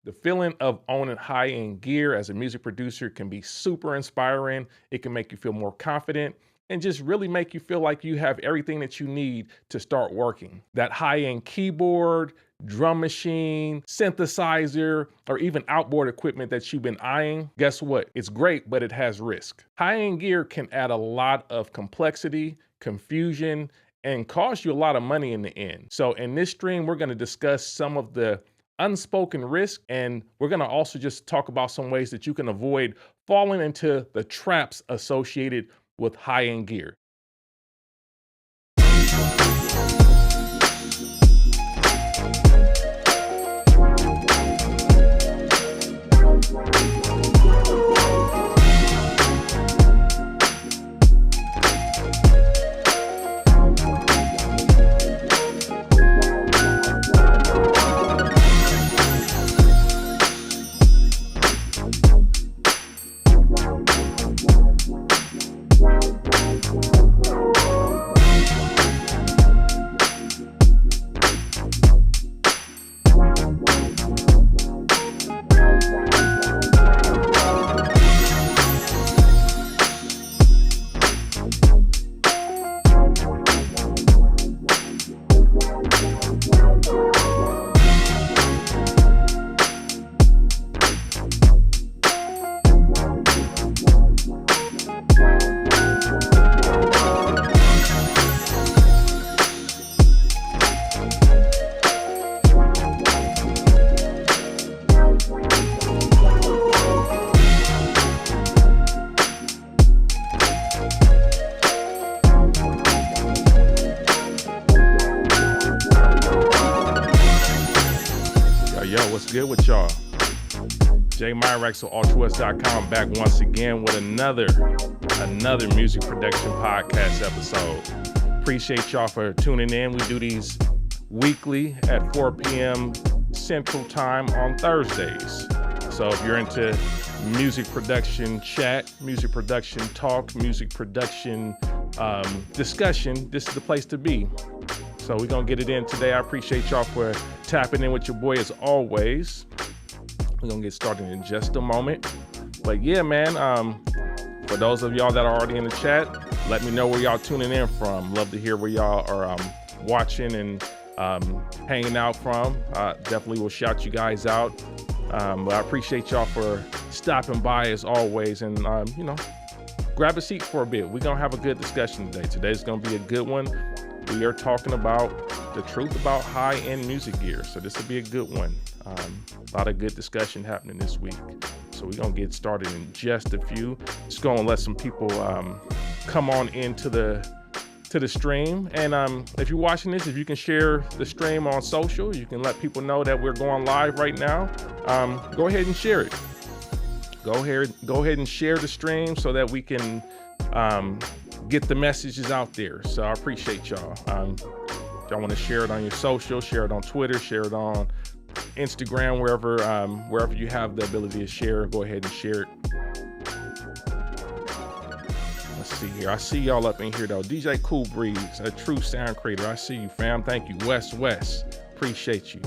The feeling of owning high-end gear as a music producer can be super inspiring. It can make you feel more confident and just really make you feel like you have everything that you need to start working. That high-end keyboard, drum machine, synthesizer, or even outboard equipment that you've been eyeing, guess what? It's great, but it has risk. High-end gear can add a lot of complexity, confusion, and cost you a lot of money in the end. So in this stream, we're gonna discuss some of the unspoken risk, and we're gonna also just talk about some ways that you can avoid falling into the traps associated with high-end gear. Yo, what's good with y'all? Jay Myrax of Altruwest.com back once again with another music production podcast episode. Appreciate y'all for tuning in. We do these weekly at 4 p.m. Central Time on Thursdays. So if you're into music production chat, music production talk, music production discussion, this is the place to be. So we're gonna get it in today. I appreciate y'all for tapping in with your boy as always. We're gonna get started in just a moment. But yeah, man, for those of y'all that are already in the chat, let me know where y'all tuning in from. Love to hear where y'all are watching and hanging out from. Definitely will shout you guys out. But I appreciate y'all for stopping by as always, and grab a seat for a bit. We're gonna have a good discussion today. Today's gonna be a good one. We are talking about the truth about high-end music gear. So this will be a good one. A lot of good discussion happening this week. So we're gonna get started in just a few. Just gonna let some people come on into the stream. And if you're watching this, if you can share the stream on social, you can let people know that we're going live right now. Go ahead and share it. Go ahead and share the stream so that we can get the messages out there. So I appreciate y'all. Y'all want to share it on your social, share it on Twitter, share it on Instagram, wherever you have the ability to share, go ahead and share it. Let's see here. I see y'all up in here though. DJ Cool Breeze, a true sound creator. I see you, fam. Thank you. West, appreciate you.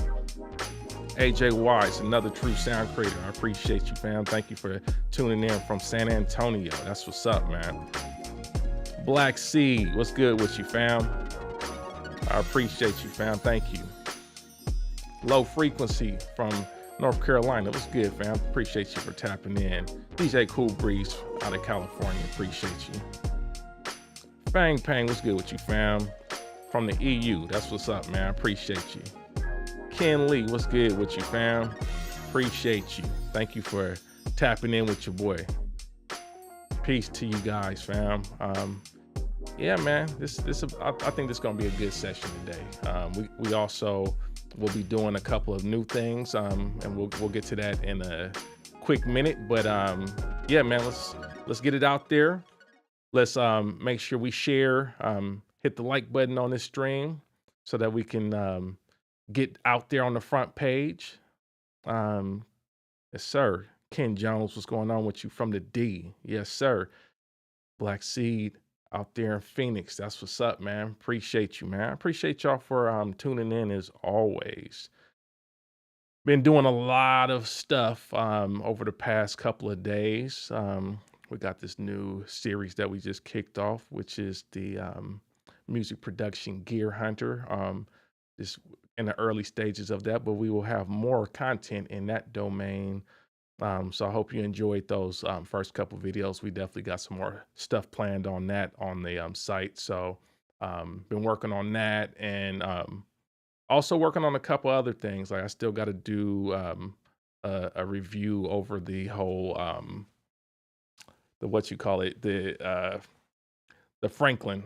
AJ Wise, another true sound creator. I appreciate you, fam. Thank you for tuning in from San Antonio. That's what's up, man. Black Seed, what's good with you, fam? I appreciate you, fam. Thank you. Low Frequency from North Carolina. What's good, fam? Appreciate you for tapping in. DJ Cool Breeze out of California. Appreciate you. Bang Pang, what's good with you, fam? From the EU. That's what's up, man. Appreciate you. Ken Lee, what's good with you, fam? Appreciate you. Thank you for tapping in with your boy. Peace to you guys, fam. Yeah, man, I think this is gonna be a good session today. We also will be doing a couple of new things, and we'll get to that in a quick minute. But yeah, man, let's get it out there. Let's make sure we share, hit the like button on this stream so that we can get out there on the front page. Yes, sir. Ken Jones, what's going on with you from the D? Yes, sir. Black Seed out there in Phoenix. That's what's up, man. Appreciate you, man. I appreciate y'all for tuning in as always. Been doing a lot of stuff over the past couple of days. We got this new series that we just kicked off, which is the music production gear hunter. Just in the early stages of that, but we will have more content in that domain. So I hope you enjoyed those first couple videos. We definitely got some more stuff planned on that on the site. So been working on that, and also working on a couple other things. Like I still got to do a review over the whole the what you call it the Franklin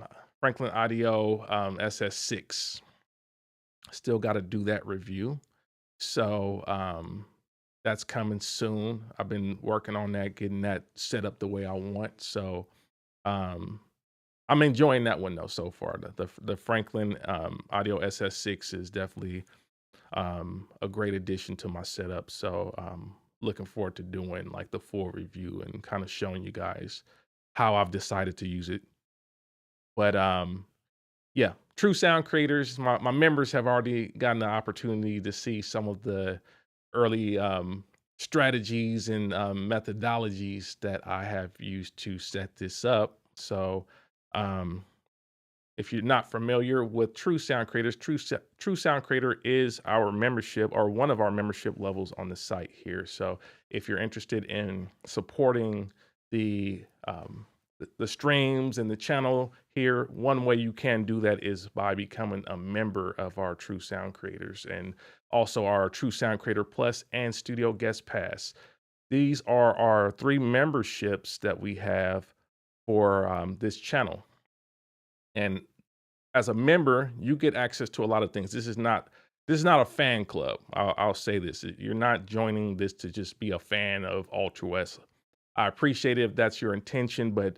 Audio SS6. Still got to do that review. So that's coming soon. I've been working on that, getting that set up the way I want. So um, I'm enjoying that one though so far. The Franklin Audio SS6 is definitely a great addition to my setup. So looking forward to doing like the full review and kind of showing you guys how I've decided to use it. But yeah, true sound creators, my members have already gotten the opportunity to see some of the early strategies and methodologies that I have used to set this up. So um, if you're not familiar with True Sound Creators, True Sound Creator is our membership or one of our membership levels on the site here. So if you're interested in supporting the the streams and the channel here, one way you can do that is by becoming a member of our True Sound Creators and also our True Sound Creator Plus and Studio Guest Pass. These are our 3 memberships that we have for this channel. And as a member, you get access to a lot of things. This is not a fan club. I'll say this: you're not joining this to just be a fan of Altruwest. I appreciate it if that's your intention, but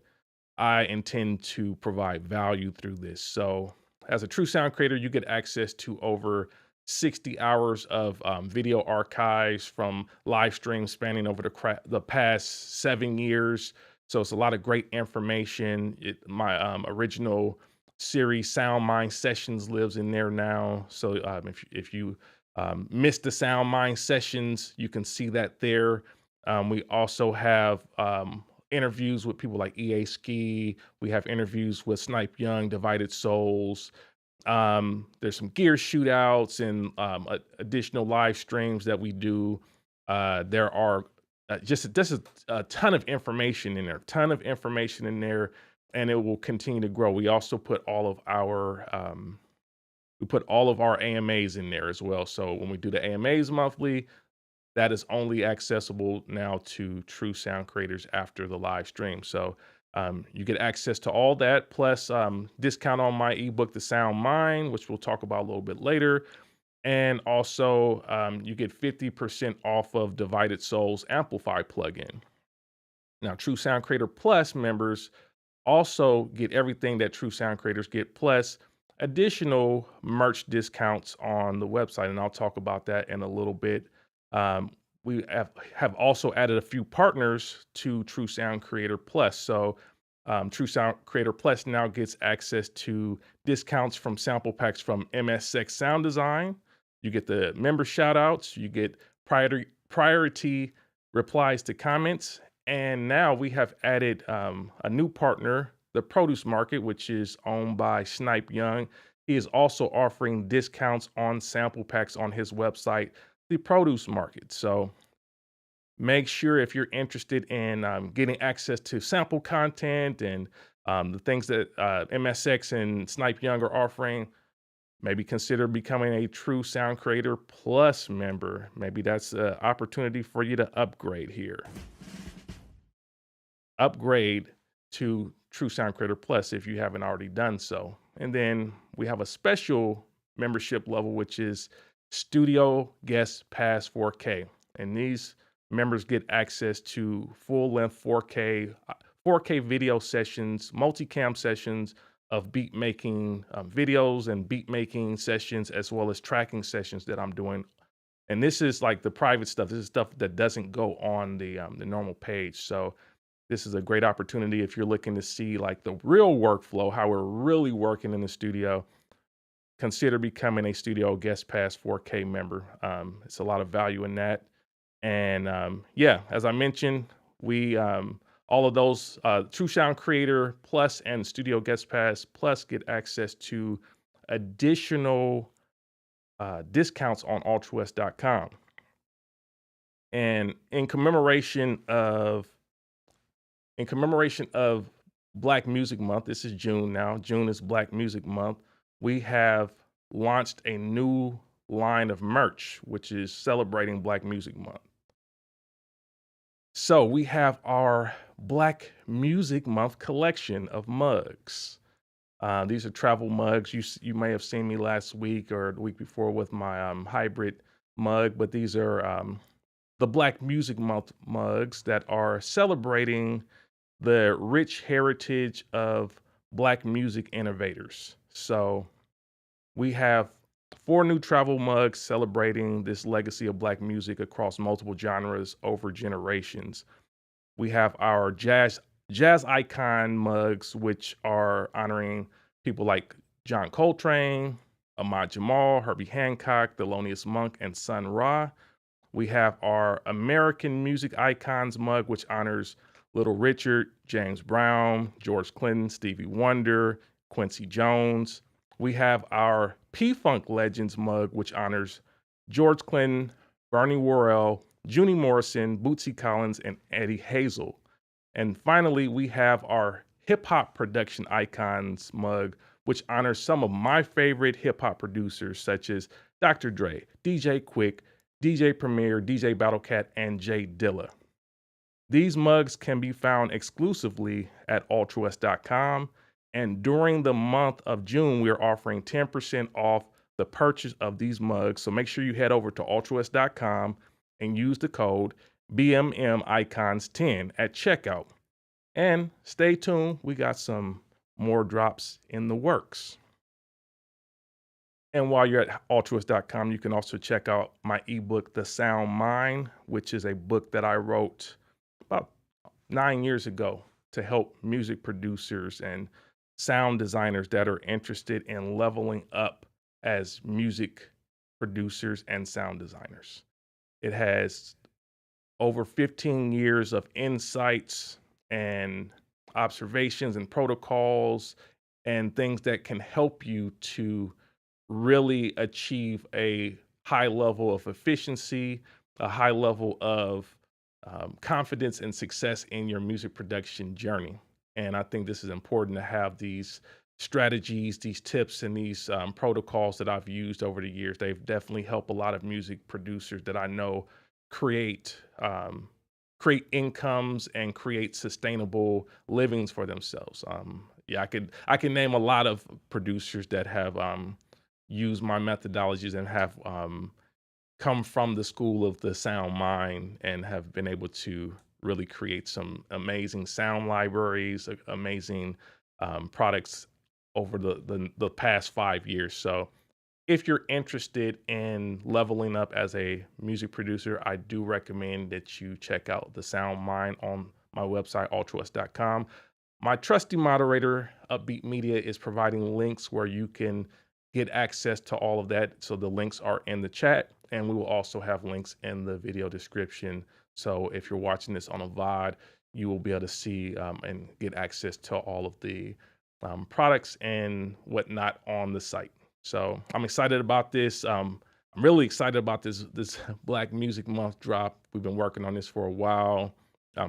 I intend to provide value through this. So, as a true sound creator, you get access to over 60 hours of video archives from live streams spanning over the past 7 years. So it's a lot of great information. My original series, Sound Mind Sessions, lives in there now. So if you missed the Sound Mind Sessions, you can see that there. We also have interviews with people like EA Ski. We have interviews with Snipe Young, Divided Souls. There's some gear shootouts and additional live streams that we do. There are just a ton of information in there, and it will continue to grow. We also put all of our AMAs in there as well. So when we do the AMAs monthly, that is only accessible now to true sound creators after the live stream. So you get access to all that, plus discount on my ebook, The Sound Mind, which we'll talk about a little bit later. And also you get 50% off of Divided Souls Amplify plugin. Now, True Sound Creator Plus members also get everything that True Sound Creators get, plus additional merch discounts on the website. And I'll talk about that in a little bit. We have also added a few partners to True Sound Creator Plus. So True Sound Creator Plus now gets access to discounts from sample packs from MSX Sound Design. You get the member shout outs, you get priority replies to comments. And now we have added a new partner, the Produce Market, which is owned by Snipe Young. He is also offering discounts on sample packs on his website, the Produce Market. So make sure, if you're interested in getting access to sample content and the things that MSX and Snipe Young are offering, maybe consider becoming a True Sound Creator Plus member. Maybe that's an opportunity for you to upgrade here. Upgrade to True Sound Creator Plus if you haven't already done so. And then we have a special membership level, which is Studio Guest Pass 4K. And these members get access to full-length 4K video sessions, multicam sessions of beat making videos and beat making sessions, as well as tracking sessions that I'm doing. And this is like the private stuff. This is stuff that doesn't go on the normal page. So this is a great opportunity if you're looking to see like the real workflow, how we're really working in the studio. consider becoming a Studio Guest Pass 4K member. It's a lot of value in that. And yeah, as I mentioned, we all of those True Sound Creator Plus and Studio Guest Pass Plus get access to additional discounts on Altruwest.com. And in commemoration of Black Music Month, this is June now. June is Black Music Month. We have launched a new line of merch, which is celebrating Black Music Month. So we have our Black Music Month collection of mugs. These are travel mugs. You may have seen me last week or the week before with my hybrid mug, but these are the Black Music Month mugs that are celebrating the rich heritage of Black music innovators. So we have 4 new travel mugs celebrating this legacy of Black music across multiple genres over generations. We have our jazz icon mugs, which are honoring people like John Coltrane, Ahmad Jamal, Herbie Hancock, Thelonious Monk, and Sun Ra. We have our American music icons mug, which honors Little Richard, James Brown, George Clinton, Stevie Wonder, Quincy Jones. We have our P-Funk Legends mug, which honors George Clinton, Bernie Worrell, Junie Morrison, Bootsy Collins, and Eddie Hazel. And finally, we have our Hip Hop Production Icons mug, which honors some of my favorite hip hop producers, such as Dr. Dre, DJ Quick, DJ Premier, DJ Battlecat, and Jay Dilla. These mugs can be found exclusively at Altruwest.com. And during the month of June, we are offering 10% off the purchase of these mugs. So make sure you head over to Altruwest.com and use the code BMMIcons10 at checkout. And stay tuned, we got some more drops in the works. And while you're at Altruwest.com, you can also check out my ebook, The Sound Mind, which is a book that I wrote about 9 years ago to help music producers and sound designers that are interested in leveling up as music producers and sound designers. It has over 15 years of insights and observations and protocols and things that can help you to really achieve a high level of efficiency, a high level of confidence and success in your music production journey. And I think this is important to have these strategies, these tips, and these protocols that I've used over the years. They've definitely helped a lot of music producers that I know create incomes and create sustainable livings for themselves. Yeah, I can name a lot of producers that have used my methodologies and have come from the school of the sound mind and have been able to really create some amazing sound libraries, amazing products over the past 5 years. So if you're interested in leveling up as a music producer, I do recommend that you check out The Sound Mind on my website, Altruwest.com. My trusty moderator, Upbeat Media, is providing links where you can get access to all of that. So the links are in the chat, and we will also have links in the video description. So if you're watching this on a VOD, you will be able to see and get access to all of the products and whatnot on the site. So I'm excited about this. I'm really excited about this Black Music Month drop. We've been working on this for a while.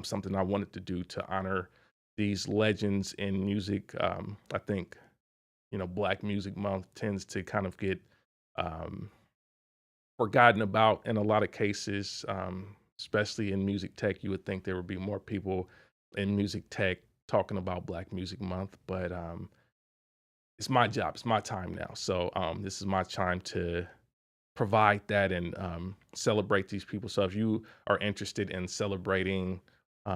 Something I wanted to do to honor these legends in music. I think, Black Music Month tends to kind of get forgotten about in a lot of cases, especially in music tech. You would think there would be more people in music tech talking about Black Music Month, but it's my job. It's my time now. So this is my time to provide that and celebrate these people. So if you are interested in celebrating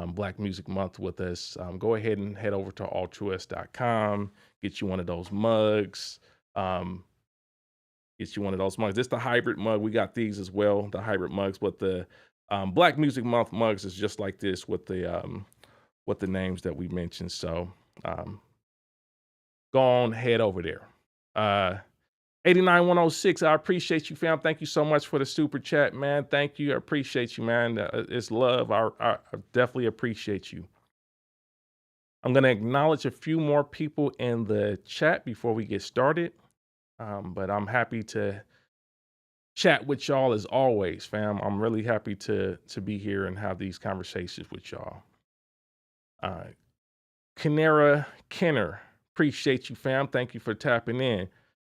Black Music Month with us, go ahead and head over to Altruwest.com, get you one of those mugs. This is the hybrid mug. We got these as well, the hybrid mugs, but the Black Music Month mugs is just like this with the names that we mentioned. So go on, head over there. 89106, I appreciate you, fam. Thank you so much for the super chat, man. Thank you. I appreciate you, man. It's love. I definitely appreciate you. I'm going to acknowledge a few more people in the chat before we get started. But I'm happy to chat with y'all as always, fam. I'm really happy to be here and have these conversations with y'all. Kenera Kenner, appreciate you, fam. Thank you for tapping in.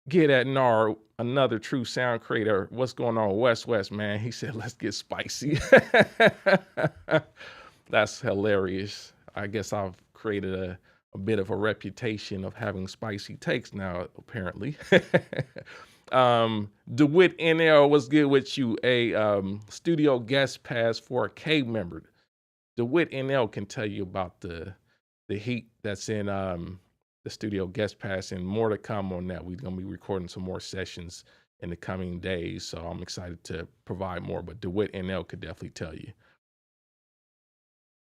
Get at Nar, another true sound creator. What's going on, West, man? He said, let's get spicy. That's hilarious. I guess I've created a bit of a reputation of having spicy takes now, apparently. DeWitt NL, what's good with you? A studio guest pass for a K member. DeWitt NL can tell you about the heat that's in the studio guest pass, and more to come on that. We're gonna be recording some more sessions in the coming days, so I'm excited to provide more. But DeWitt NL could definitely tell you.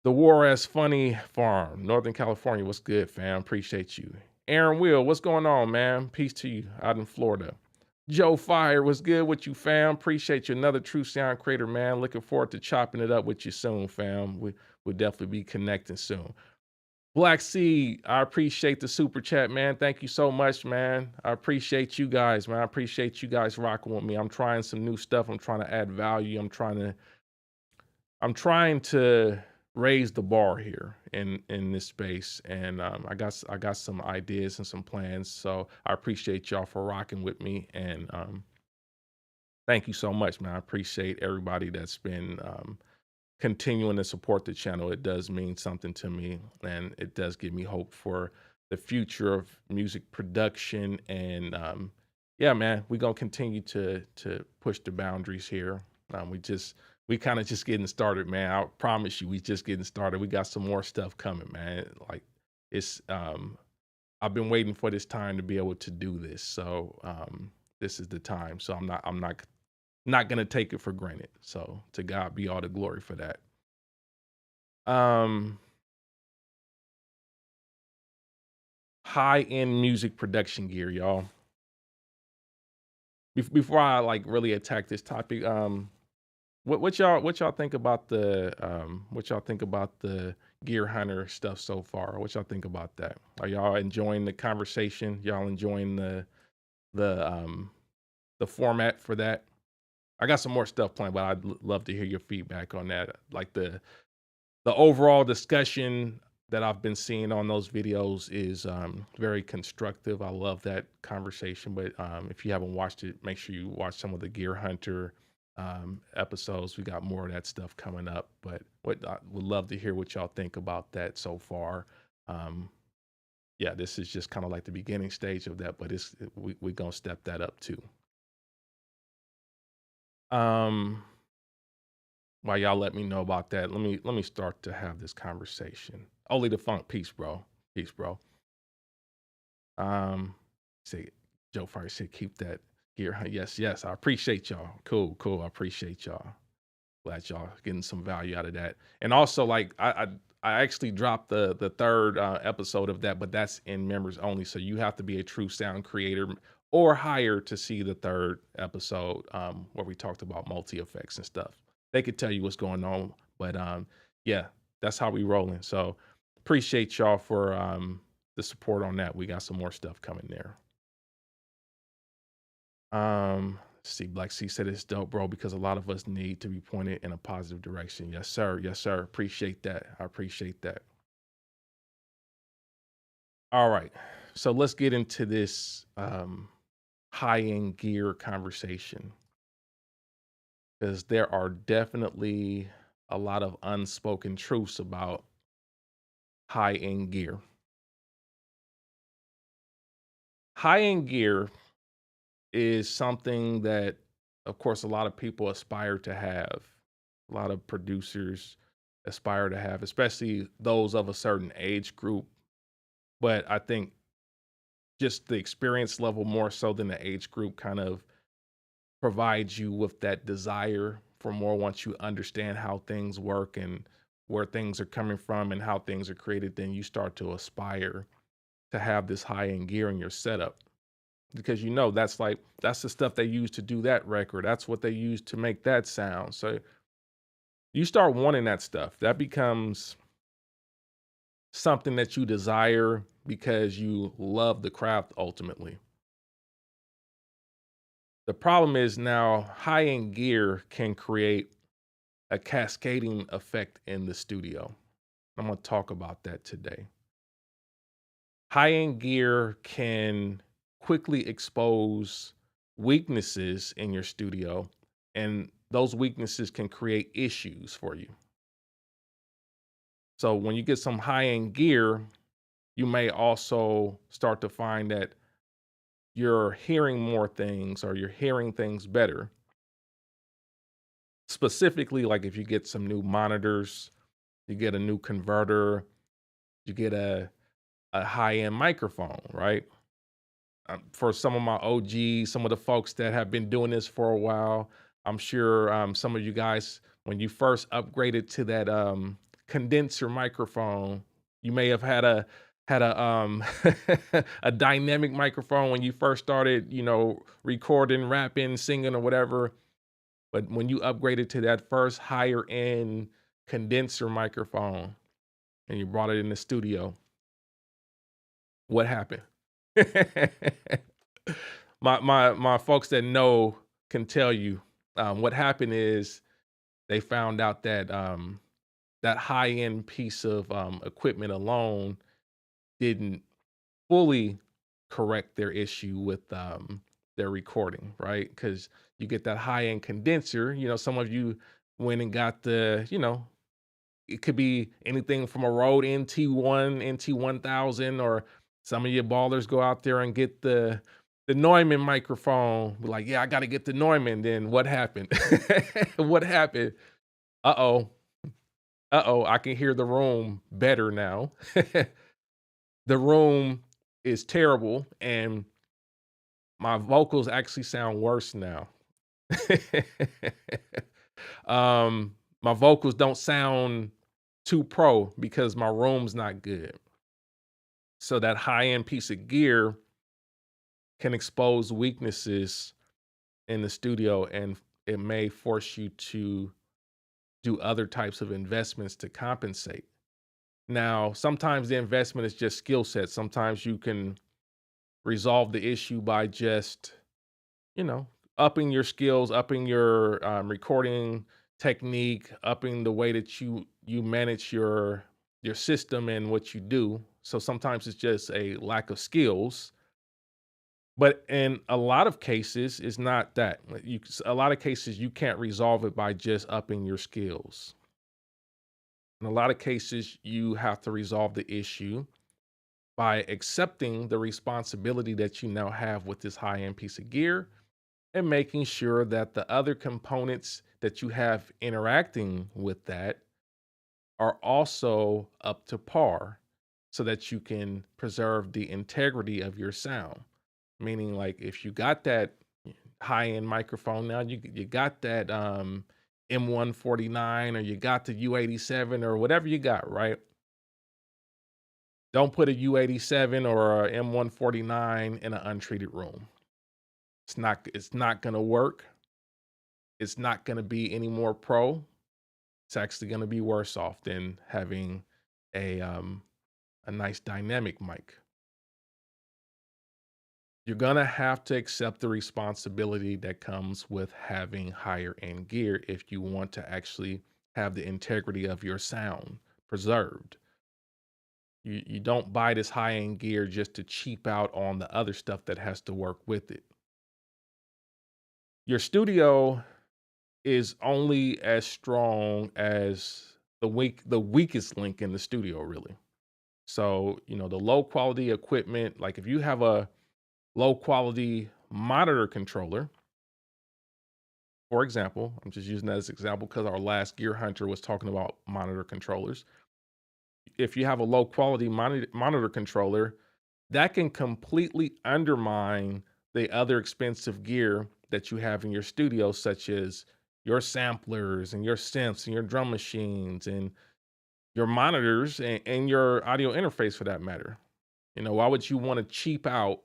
The War as Funny Farm, Northern California. What's good, fam? Appreciate you. Aaron Will, what's going on, man? Peace to you out in Florida. Joe Fire, what's good with you, fam? Appreciate you. Another true sound creator, man. Looking forward to chopping it up with you soon, fam. We'll definitely be connecting soon. Black Seed, I appreciate the super chat, man. Thank you so much, man. I appreciate you guys, man. I appreciate you guys rocking with me. I'm trying some new stuff. I'm trying to add value. I'm trying to raise the bar here in this space, and I got some ideas and some plans. So I appreciate y'all for rocking with me, and thank you so much, man. I appreciate everybody that's been continuing to support the channel. It does mean something to me, and it does give me hope for the future of music production. And yeah, man, we're gonna continue to push the boundaries here. We kind of just getting started, man. I promise you, we just getting started. We got some more stuff coming, man. Like it's I've been waiting for this time to be able to do this. So this is the time. So I'm not gonna take it for granted. So to God be all the glory for that. High-end music production gear, y'all. Before I like really attack this topic, what y'all think about the Gear Hunter stuff so far? What y'all think about that? Are y'all enjoying the conversation? Y'all enjoying the format for that? I got some more stuff planned, but I'd love to hear your feedback on that. Like the overall discussion that I've been seeing on those videos is very constructive. I love that conversation. But if you haven't watched it, make sure you watch some of the Gear Hunter episodes. We got more of that stuff coming up. But I would love to hear what y'all think about that so far. Yeah, this is just kind of like the beginning stage of that, but we're gonna step that up too. While y'all let me know about that, let me start to have this conversation. Only the Funk, peace, bro. Peace, bro. Say Joe Fire said keep that gear. Yes, I appreciate y'all. Cool. I appreciate y'all. Glad y'all getting some value out of that. And also, like I actually dropped the third episode of that, but that's in members only. So you have to be a true sound creator or higher to see the third episode where we talked about multi effects and stuff. They could tell you what's going on, but yeah, that's how we rolling. So appreciate y'all for the support on that. We got some more stuff coming there. Let's see, Black C said it's dope, bro, because a lot of us need to be pointed in a positive direction. Yes, sir. Appreciate that. I appreciate that. All right, so let's get into this high-end gear conversation, because there are definitely a lot of unspoken truths about high-end gear. High-end gear is something that, of course, a lot of people aspire to have. A lot of producers aspire to have, especially those of a certain age group. But I think just the experience level more so than the age group kind of provides you with that desire for more once you understand how things work and where things are coming from and how things are created. Then you start to aspire to have this high-end gear in your setup. because that's the stuff they use to do that record. That's what they use to make that sound. So you start wanting that stuff. That becomes something that you desire because you love the craft ultimately. The problem is now high-end gear can create a cascading effect in the studio. I'm going to talk about that today. High-end gear can quickly expose weaknesses in your studio, and those weaknesses can create issues for you. So when you get some high-end gear, you may also start to find that you're hearing more things or you're hearing things better. Specifically, like if you get some new monitors, you get a new converter, you get a high-end microphone, right? For some of my OGs, some of the folks that have been doing this for a while, I'm sure some of you guys, when you first upgraded to that condenser microphone, you may have had a a dynamic microphone when you first started, recording, rapping, singing, or whatever. But when you upgraded to that first higher end condenser microphone and you brought it in the studio, what happened? My folks that know can tell you what happened is they found out that that high end piece of equipment alone didn't fully correct their issue with their recording, right? Because you get that high end condenser. Some of you went and got it could be anything from a Rode NT1, NT1000, or some of your ballers go out there and get the Neumann microphone. Be like, yeah, I got to get the Neumann. Then what happened? What happened? Uh-oh. Uh-oh, I can hear the room better now. The room is terrible and my vocals actually sound worse now. My vocals don't sound too pro because my room's not good. So that high-end piece of gear can expose weaknesses in the studio, and it may force you to do other types of investments to compensate. Now, sometimes the investment is just skill sets. Sometimes you can resolve the issue by just, you know, upping your skills, upping your recording technique, upping the way that you manage your system and what you do. So sometimes it's just a lack of skills. But in a lot of cases, it's not that. A lot of cases, you can't resolve it by just upping your skills. In a lot of cases, you have to resolve the issue by accepting the responsibility that you now have with this high end piece of gear and making sure that the other components that you have interacting with that are also up to par so that you can preserve the integrity of your sound. Meaning, like, if you got that high end microphone now, you got that M149 or you got the U87 or whatever you got, right? Don't put a U87 or a M149 in an untreated room. It's not gonna work. It's not gonna be any more pro. It's actually gonna be worse off than having a nice dynamic mic. You're gonna have to accept the responsibility that comes with having higher end gear if you want to actually have the integrity of your sound preserved. You don't buy this high end gear just to cheap out on the other stuff that has to work with it. Your studio is only as strong as the weakest link in the studio, really. So, the low quality equipment, like if you have a low quality monitor controller, for example, I'm just using that as an example because our last Gear Hunter was talking about monitor controllers. If you have a low quality monitor controller, that can completely undermine the other expensive gear that you have in your studio, such as your samplers and your synths and your drum machines and your monitors and your audio interface for that matter. Why would you want to cheap out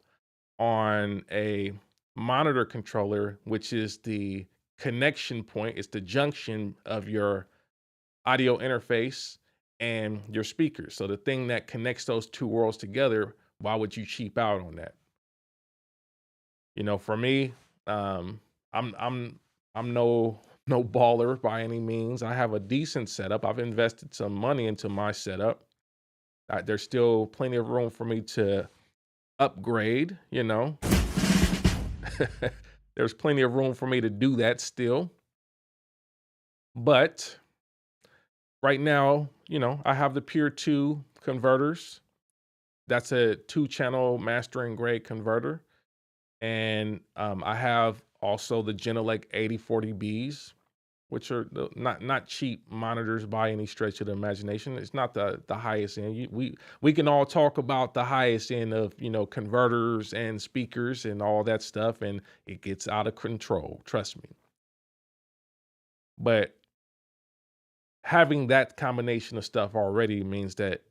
on a monitor controller, which is the connection point, it's the junction of your audio interface and your speakers. So the thing that connects those two worlds together, why would you cheap out on that? For me, um, I'm no baller by any means. I have a decent setup. I've invested some money into my setup. There's still plenty of room for me to upgrade. There's plenty of room for me to do that still. But right now, I have the Pure 2 converters. That's a 2-channel mastering grade converter. And I have also the Genelec 8040Bs, which are not cheap monitors by any stretch of the imagination. It's not the highest end. We can all talk about the highest end of converters and speakers and all that stuff, and it gets out of control. Trust me. But having that combination of stuff already means that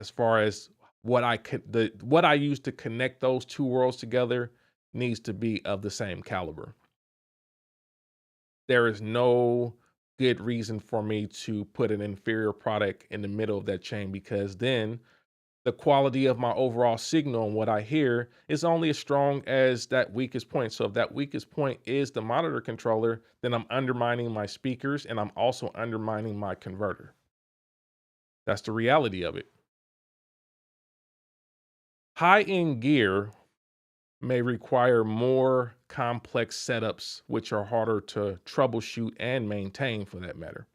as far as what I use to connect those two worlds together needs to be of the same caliber. There is no good reason for me to put an inferior product in the middle of that chain, because then the quality of my overall signal and what I hear is only as strong as that weakest point. So if that weakest point is the monitor controller, then I'm undermining my speakers and I'm also undermining my converter. That's the reality of it. High-end gear may require more complex setups, which are harder to troubleshoot and maintain for that matter.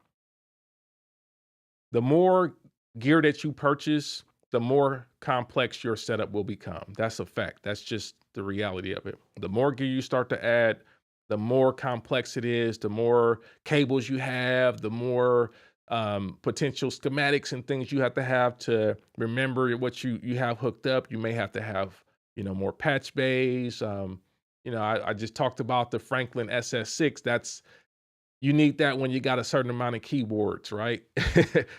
The more gear that you purchase, the more complex your setup will become. That's a fact. That's just the reality of it. The more gear you start to add, the more complex it is, the more cables you have, the more potential schematics and things you have to remember what you have hooked up. You may have to have, more patch bays. I just talked about the Franklin SS6. You need that when you got a certain amount of keyboards, right?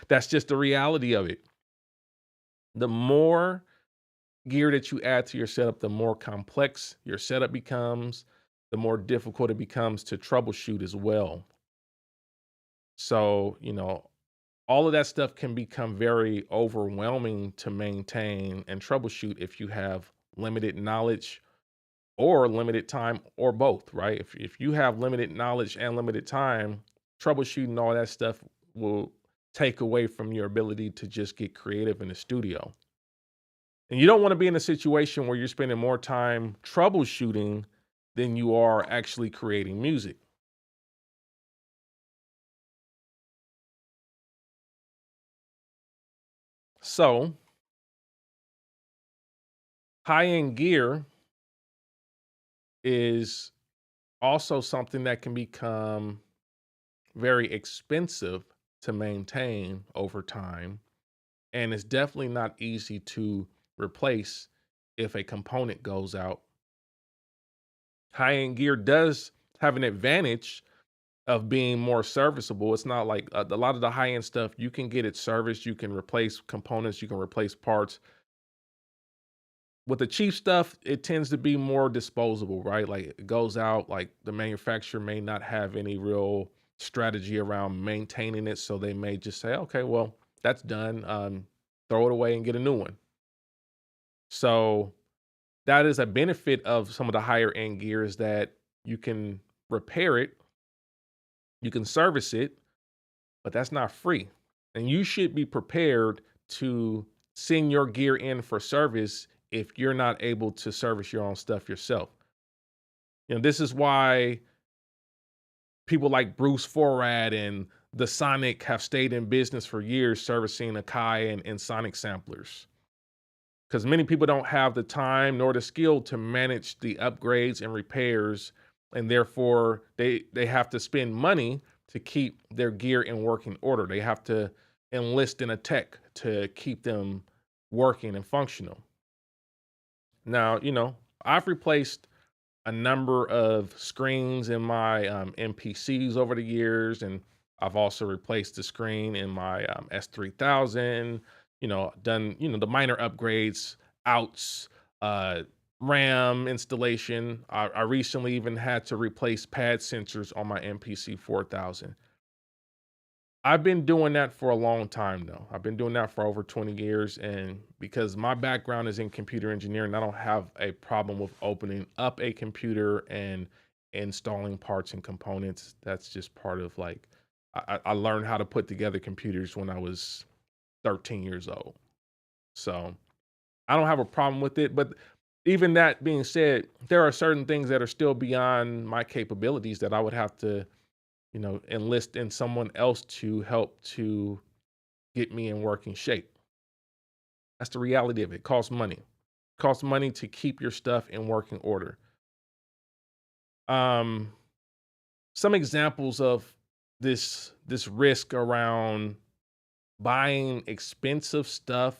That's just the reality of it. The more gear that you add to your setup, the more complex your setup becomes, the more difficult it becomes to troubleshoot as well. So, all of that stuff can become very overwhelming to maintain and troubleshoot if you have limited knowledge or limited time, or both, right? If you have limited knowledge and limited time, troubleshooting all that stuff will take away from your ability to just get creative in the studio. And you don't want to be in a situation where you're spending more time troubleshooting than you are actually creating music. So, high-end gear is also something that can become very expensive to maintain over time. And it's definitely not easy to replace if a component goes out. High-end gear does have an advantage of being more serviceable. It's not like a lot of the high-end stuff, you can get it serviced, you can replace components, you can replace parts. With the cheap stuff, it tends to be more disposable, right? Like it goes out, like the manufacturer may not have any real strategy around maintaining it. So they may just say, okay, well, that's done. Throw it away and get a new one. So that is a benefit of some of the higher end gear, is that you can repair it, you can service it, but that's not free. And you should be prepared to send your gear in for service if you're not able to service your own stuff yourself. This is why people like Bruce Forrad and the Sonic have stayed in business for years servicing Akai and Sonic samplers. Because many people don't have the time nor the skill to manage the upgrades and repairs, and therefore they have to spend money to keep their gear in working order. They have to enlist in a tech to keep them working and functional. Now, I've replaced a number of screens in my MPCs over the years, and I've also replaced the screen in my S3000. Done the minor upgrades, outs, RAM installation. I recently even had to replace pad sensors on my MPC 4000. I've been doing that for a long time though. I've been doing that for over 20 years. And because my background is in computer engineering, I don't have a problem with opening up a computer and installing parts and components. That's just part of like, I learned how to put together computers when I was 13 years old. So I don't have a problem with it. But even that being said, there are certain things that are still beyond my capabilities that I would have to, enlist in someone else to help to get me in working shape. That's the reality of it. It costs money. It costs money to keep your stuff in working order. Um, some examples of this risk around buying expensive stuff,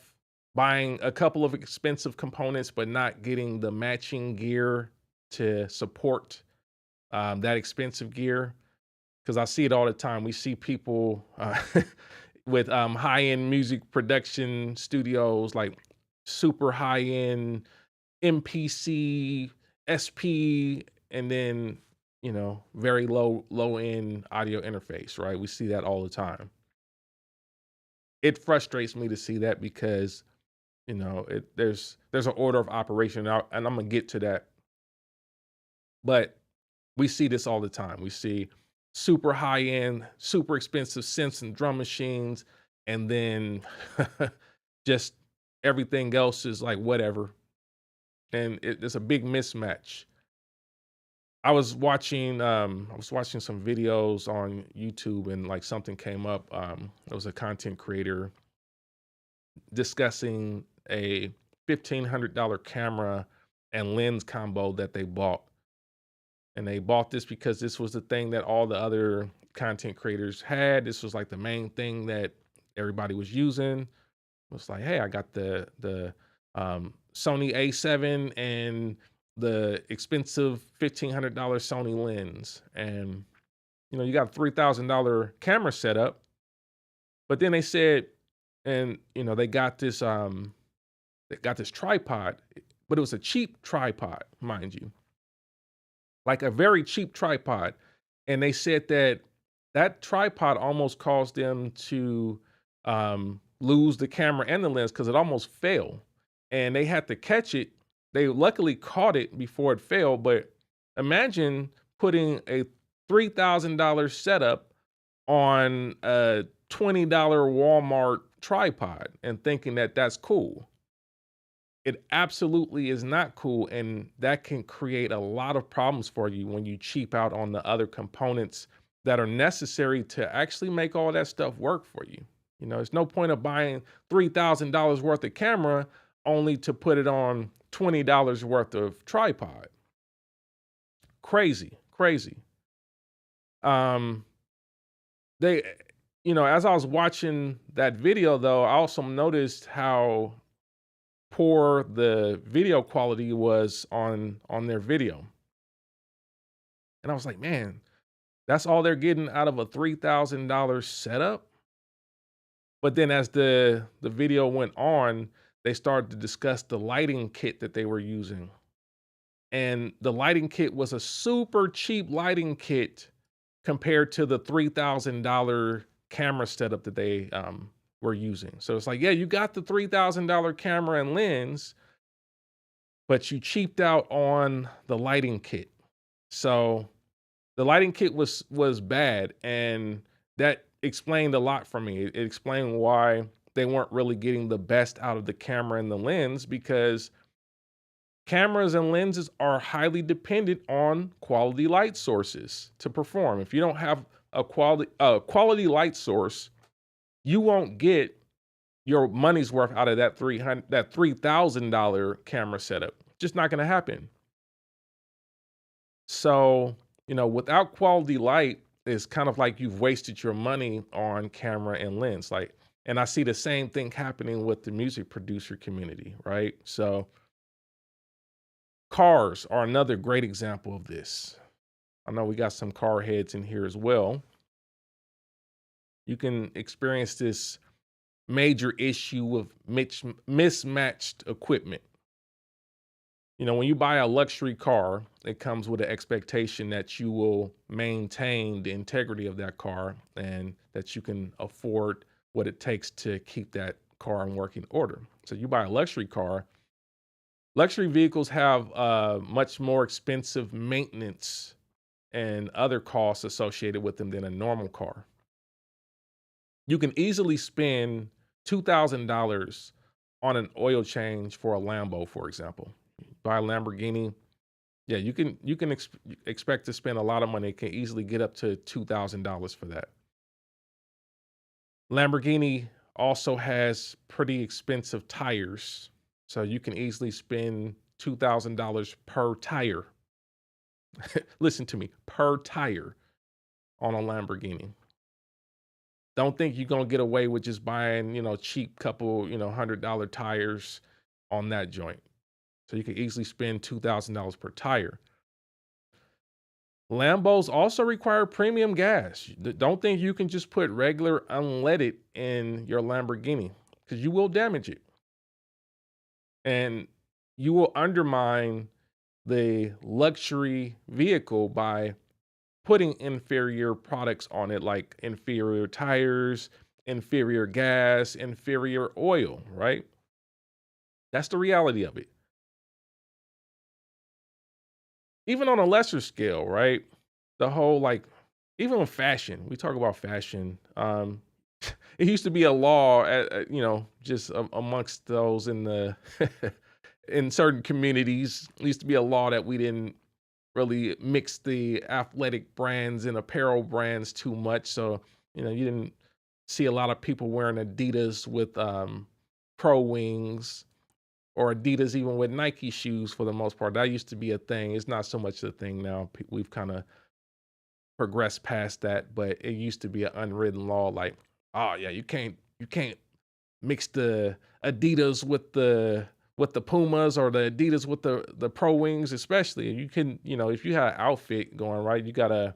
buying a couple of expensive components, but not getting the matching gear to support that expensive gear. Because I see it all the time. We see people with high-end music production studios, like super high-end MPC, SP, and then very low-end audio interface. Right? We see that all the time. It frustrates me to see that because there's an order of operation, and I'm gonna get to that. But we see this all the time. We see super high end, super expensive synths and drum machines, and then just everything else is like whatever. And it's a big mismatch. I was watching some videos on YouTube, and like something came up. It was a content creator discussing a $1,500 camera and lens combo that they bought. And they bought this because this was the thing that all the other content creators had. This was like the main thing that everybody was using. It was like, hey, I got the Sony A7 and the expensive $1,500 Sony lens, and you got a $3,000 camera setup. But then they said, and they got this tripod, but it was a cheap tripod, mind you, like a very cheap tripod. And they said that that tripod almost caused them to lose the camera and the lens because it almost fell. And they had to catch it. They luckily caught it before it fell. But imagine putting a $3,000 setup on a $20 Walmart tripod and thinking that that's cool. It absolutely is not cool, and that can create a lot of problems for you when you cheap out on the other components that are necessary to actually make all that stuff work for you. There's no point of buying $3,000 worth of camera only to put it on $20 worth of tripod. Crazy, crazy. Um, they, as I was watching that video, though, I also noticed how poor the video quality was on their video. And I was like, man, that's all they're getting out of a $3,000 setup. But then as the video went on, they started to discuss the lighting kit that they were using. And the lighting kit was a super cheap lighting kit compared to the $3,000 camera setup that they were using. So it's like, yeah, you got the $3,000 camera and lens, but you cheaped out on the lighting kit. So the lighting kit was bad, and that explained a lot for me. It explained why they weren't really getting the best out of the camera and the lens, because cameras and lenses are highly dependent on quality light sources to perform. If you don't have a quality light source, you won't get your money's worth out of that $3,000 camera setup. Just not going to happen. So, without quality light, it's kind of like you've wasted your money on camera and lens. And I see the same thing happening with the music producer community, right? So cars are another great example of this. I know we got some car heads in here as well. You can experience this major issue of mismatched equipment. When you buy a luxury car, it comes with an expectation that you will maintain the integrity of that car and that you can afford what it takes to keep that car in working order. So you buy a luxury car. Luxury vehicles have much more expensive maintenance and other costs associated with them than a normal car. You can easily spend $2,000 on an oil change for a Lambo, for example. Buy a Lamborghini, yeah, you can expect to spend a lot of money. It can easily get up to $2,000 for that. Lamborghini also has pretty expensive tires, so you can easily spend $2,000 per tire. Listen to me, per tire on a Lamborghini. Don't think you're gonna get away with just buying, cheap couple, $100 tires on that joint. So you can easily spend $2,000 per tire. Lambos also require premium gas. Don't think you can just put regular unleaded in your Lamborghini because you will damage it and you will undermine the luxury vehicle by putting inferior products on it, like inferior tires, inferior gas, inferior oil, right? That's the reality of it. Even on a lesser scale, right? The whole even with fashion, we talk about fashion. It used to be a law, just amongst those in the in certain communities. It used to be a law that we didn't really mix the athletic brands and apparel brands too much. So you didn't see a lot of people wearing Adidas with Pro Wings or Adidas even with Nike shoes for the most part. That used to be a thing. It's not so much a thing now. We've kind of progressed past that, but it used to be an unwritten law like, oh yeah, you can't mix the Adidas with the Pumas or the Adidas with the Pro Wings, especially. You can, if you had an outfit going, right, you got a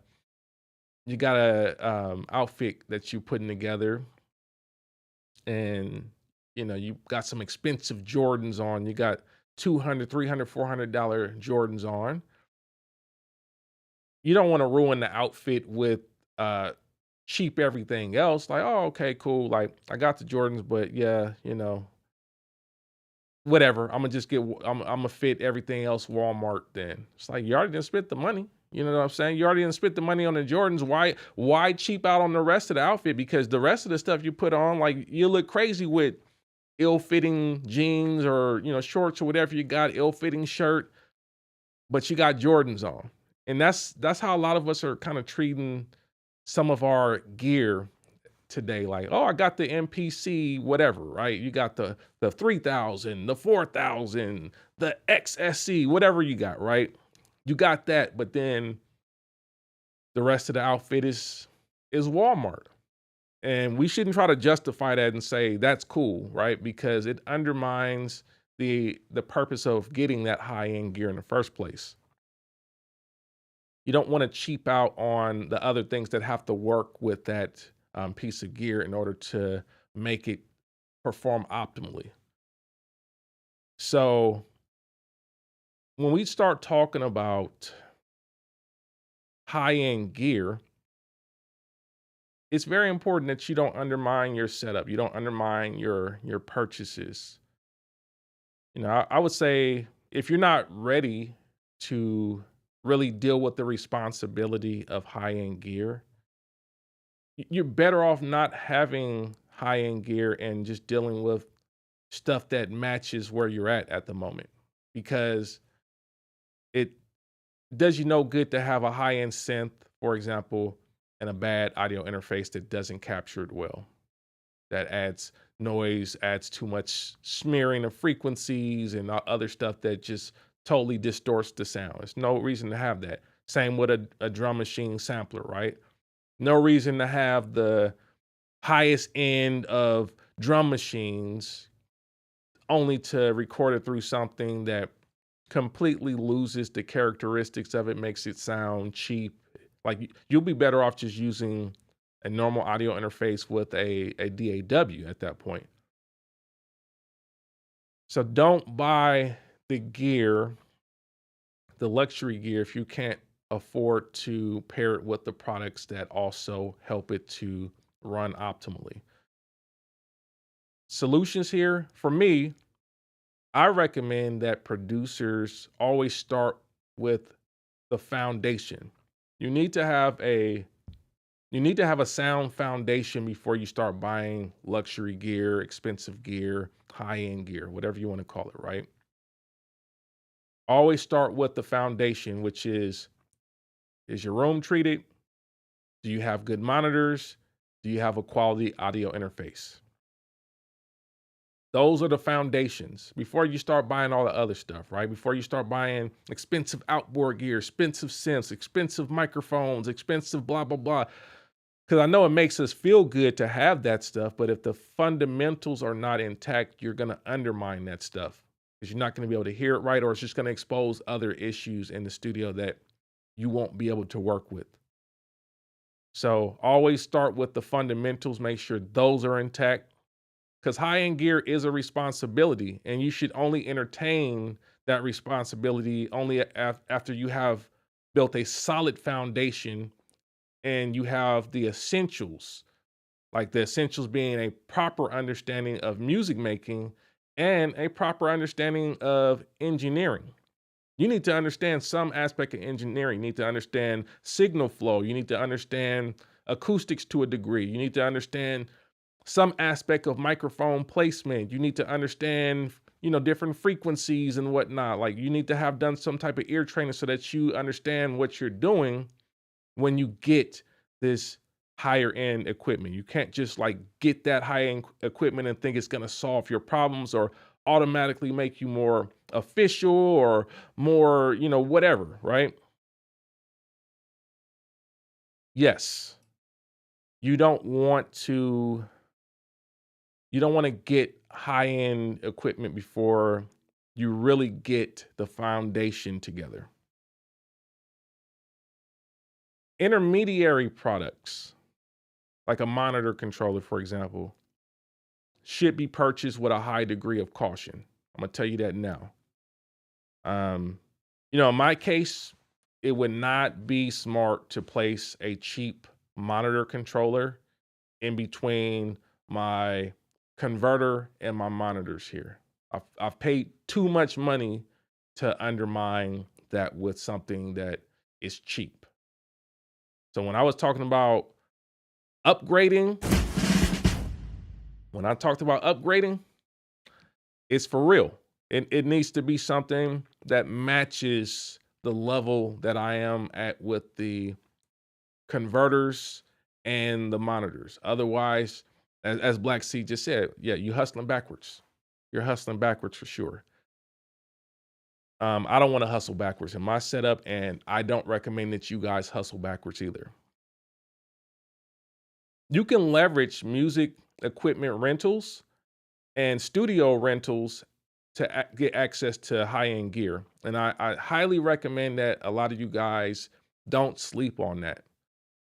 outfit that you putting together and you got some expensive Jordans on, you got 200, 300, $400 Jordans on. You don't want to ruin the outfit with cheap everything else. Like, oh, okay, cool. Like, I got the Jordans, but yeah, whatever. I'm gonna just I'm gonna fit everything else Walmart. Then it's like you already didn't spend the money. You know what I'm saying? You already didn't spend the money on the Jordans. Why cheap out on the rest of the outfit? Because the rest of the stuff you put on, like, you look crazy with ill-fitting jeans or shorts or whatever you got, ill-fitting shirt, but you got Jordans on. And that's how a lot of us are kind of treating some of our gear today. Like, oh, I got the MPC whatever, right? You got the 3000, the 4000, the XSC, whatever you got, right? You got that, but then the rest of the outfit is Walmart. And we shouldn't try to justify that and say that's cool, right? Because it undermines the purpose of getting that high-end gear in the first place. You don't want to cheap out on the other things that have to work with that piece of gear in order to make it perform optimally. So when we start talking about high-end gear, it's very important that you don't undermine your setup. You don't undermine your purchases. I would say if you're not ready to really deal with the responsibility of high-end gear, you're better off not having high-end gear and just dealing with stuff that matches where you're at the moment, because it does you no good to have a high-end synth, for example, and a bad audio interface that doesn't capture it well, that adds noise, adds too much smearing of frequencies and other stuff that just totally distorts the sound. There's no reason to have that. Same with a drum machine sampler, right? No reason to have the highest end of drum machines only to record it through something that completely loses the characteristics of it, makes it sound cheap. Like, you'll be better off just using a normal audio interface with a DAW at that point. So don't buy the gear the luxury gear if you can't afford to pair it with the products that also help it to run optimally. Solutions here for me, I recommend that producers always start with the foundation. You need to have a you need to have a sound foundation before you start buying luxury gear, expensive gear, high-end gear, whatever you want to call it, right? Always start with the foundation, which is your room treated? Do you have good monitors? Do you have a quality audio interface? Those are the foundations before you start buying all the other stuff, right? Before you start buying expensive outboard gear, expensive synths, expensive microphones, expensive blah, blah, blah. Because I know it makes us feel good to have that stuff, but if the fundamentals are not intact, you're going to undermine that stuff because you're not going to be able to hear it right, or it's just going to expose other issues in the studio that you won't be able to work with. So always start with the fundamentals, make sure those are intact because high-end gear is a responsibility and you should only entertain that responsibility only after you have built a solid foundation and you have the essentials, like the essentials being a proper understanding of music making and a proper understanding of engineering. You need to understand some aspect of engineering. You need to understand signal flow. You need to understand acoustics to a degree. You need to understand some aspect of microphone placement. You need to understand, different frequencies and whatnot. Like you need to have done some type of ear training so that you understand what you're doing when you get this higher end equipment. You can't just like get that high end equipment and think it's going to solve your problems or automatically make you more official or more, whatever, right? Yes. You don't want to get high end equipment before you really get the foundation together. Intermediary products, like a monitor controller, for example, should be purchased with a high degree of caution. I'm gonna tell you that now. Um, in my case, it would not be smart to place a cheap monitor controller in between my converter and my monitors here. I've paid too much money to undermine that with something that is cheap. So when I was talking about upgrading, when I talked about upgrading, it's for real. It needs to be something that matches the level that I am at with the converters and the monitors. Otherwise, as Black C just said, yeah, you hustling backwards. You're hustling backwards for sure. I don't want to hustle backwards in my setup, and I don't recommend that you guys hustle backwards either. You can leverage music equipment rentals and studio rentals to get access to high-end gear. And I highly recommend that a lot of you guys don't sleep on that.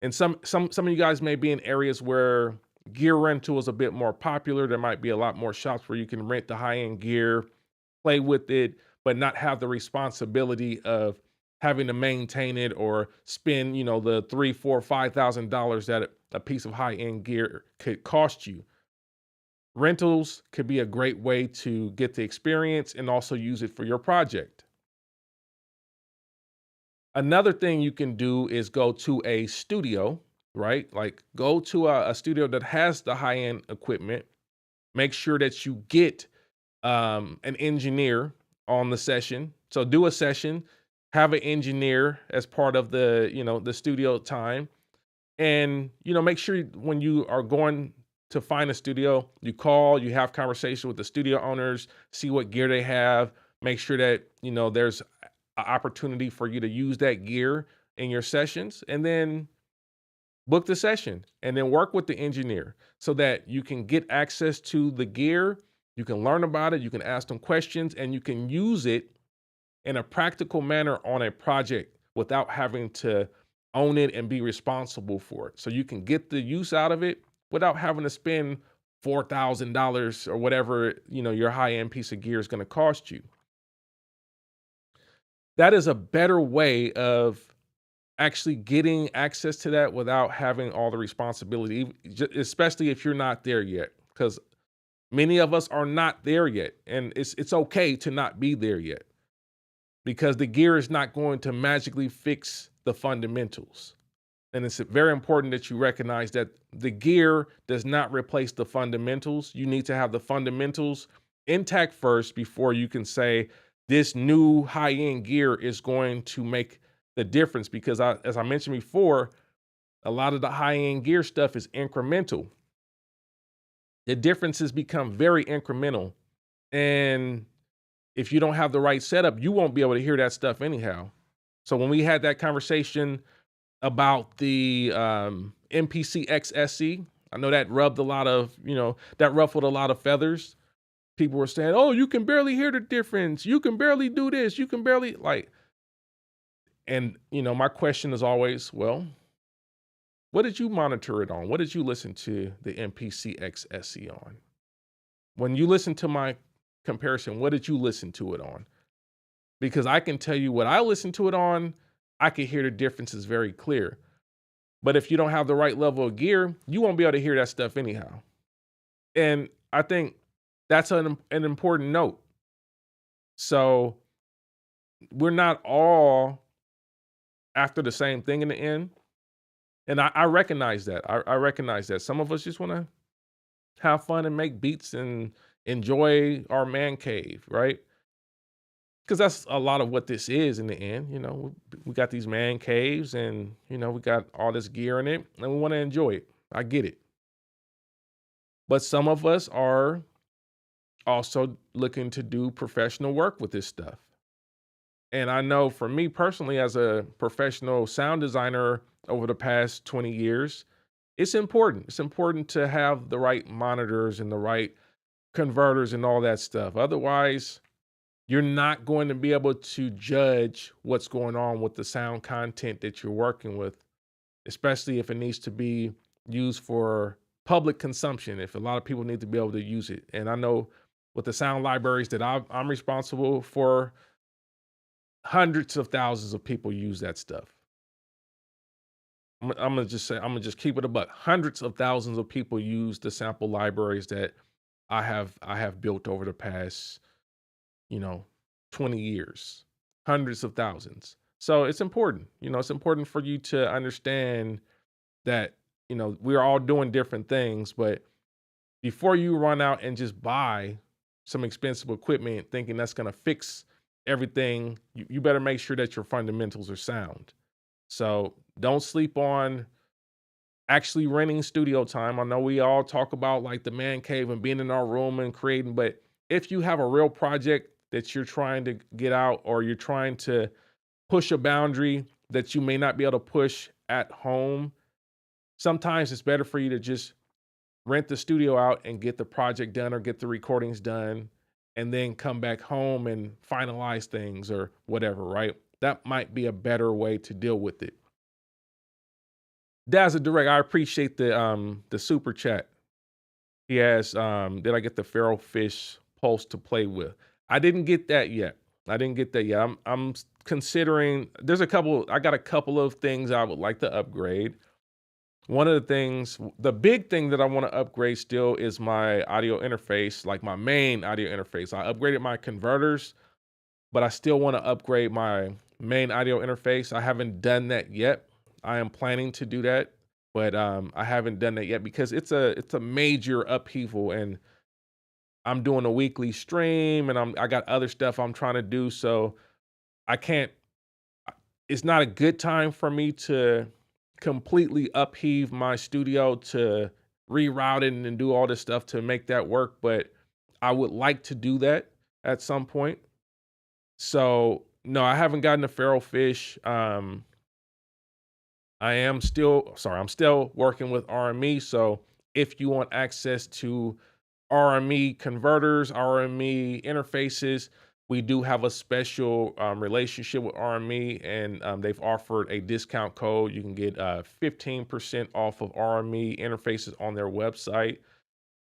And some of you guys may be in areas where gear rental is a bit more popular. There might be a lot more shops where you can rent the high-end gear, play with it, but not have the responsibility of having to maintain it or spend, the $3, $4, $5,000 that a piece of high-end gear could cost you. Rentals could be a great way to get the experience and also use it for your project. Another thing you can do is go to a studio, right? Like go to a studio that has the high-end equipment. Make sure that you get an engineer on the session. So do a session, have an engineer as part of the studio time. And, make sure when you are going to find a studio, you call, you have conversation with the studio owners, see what gear they have, make sure that, there's an opportunity for you to use that gear in your sessions, and then book the session and then work with the engineer so that you can get access to the gear, you can learn about it, you can ask them questions, and you can use it in a practical manner on a project without having to own it and be responsible for it. So you can get the use out of it without having to spend $4,000 or whatever, your high-end piece of gear is going to cost you. that is a better way of actually getting access to that without having all the responsibility, especially if you're not there yet. Because many of us are not there yet, and it's okay to not be there yet because the gear is not going to magically fix the fundamentals. And it's very important that you recognize that the gear does not replace the fundamentals. You need to have the fundamentals intact first before you can say this new high-end gear is going to make the difference. Because as I mentioned before, a lot of the high-end gear stuff is incremental. The differences become very incremental. And if you don't have the right setup, you won't be able to hear that stuff anyhow. So when we had that conversation about the MPC XSE, I know that rubbed a lot of, that ruffled a lot of feathers. People were saying, oh, you can barely hear the difference. You can barely do this. You can barely and my question is always, well, what did you monitor it on? What did you listen to the MPC XSE on? When you listen to my comparison, what did you listen to it on? Because I can tell you what I listened to it on, I can hear the differences very clear. But if you don't have the right level of gear, you won't be able to hear that stuff anyhow. And I think that's an important note. So we're not all after the same thing in the end. And I recognize that. I recognize that. Some of us just want to have fun and make beats and enjoy our man cave, right? Because that's a lot of what this is in the end. We got these man caves and, we got all this gear in it and we want to enjoy it. I get it. But some of us are also looking to do professional work with this stuff. And I know for me personally, as a professional sound designer over the past 20 years, it's important. It's important to have the right monitors and the right converters and all that stuff. Otherwise, you're not going to be able to judge what's going on with the sound content that you're working with, especially if it needs to be used for public consumption, if a lot of people need to be able to use it. And I know with the sound libraries that I'm responsible for, hundreds of thousands of people use that stuff. I'm gonna just keep it a buck. Hundreds of thousands of people use the sample libraries that I have built over the past, you know, 20 years. Hundreds of thousands. So it's important. It's important for you to understand that, we're all doing different things, but before you run out and just buy some expensive equipment thinking that's gonna fix everything, you better make sure that your fundamentals are sound. So don't sleep on actually renting studio time. I know we all talk about like the man cave and being in our room and creating, but if you have a real project that you're trying to get out or you're trying to push a boundary that you may not be able to push at home, sometimes it's better for you to just rent the studio out and get the project done or get the recordings done and then come back home and finalize things or whatever, right? That might be a better way to deal with it. Dazza Direct, I appreciate the super chat. He has did I get the feral fish pulse to play with? I didn't get that yet. I'm considering I got a couple of things I would like to upgrade. One of the things, the big thing that I want to upgrade still is my audio interface, like my main audio interface. I upgraded my converters, but I still want to upgrade my main audio interface. I haven't done that yet. I am planning to do that, but I haven't done that yet because it's a major upheaval, and I'm doing a weekly stream, and I got other stuff I'm trying to do, so I can't. It's not a good time for me to completely upheave my studio to reroute it and do all this stuff to make that work, but I would like to do that at some point. So no, I haven't gotten a feral fish. I'm still working with RME. So if you want access to RME converters, RME interfaces, we do have a special relationship with RME, and they've offered a discount code. You can get 15% off of RME interfaces on their website.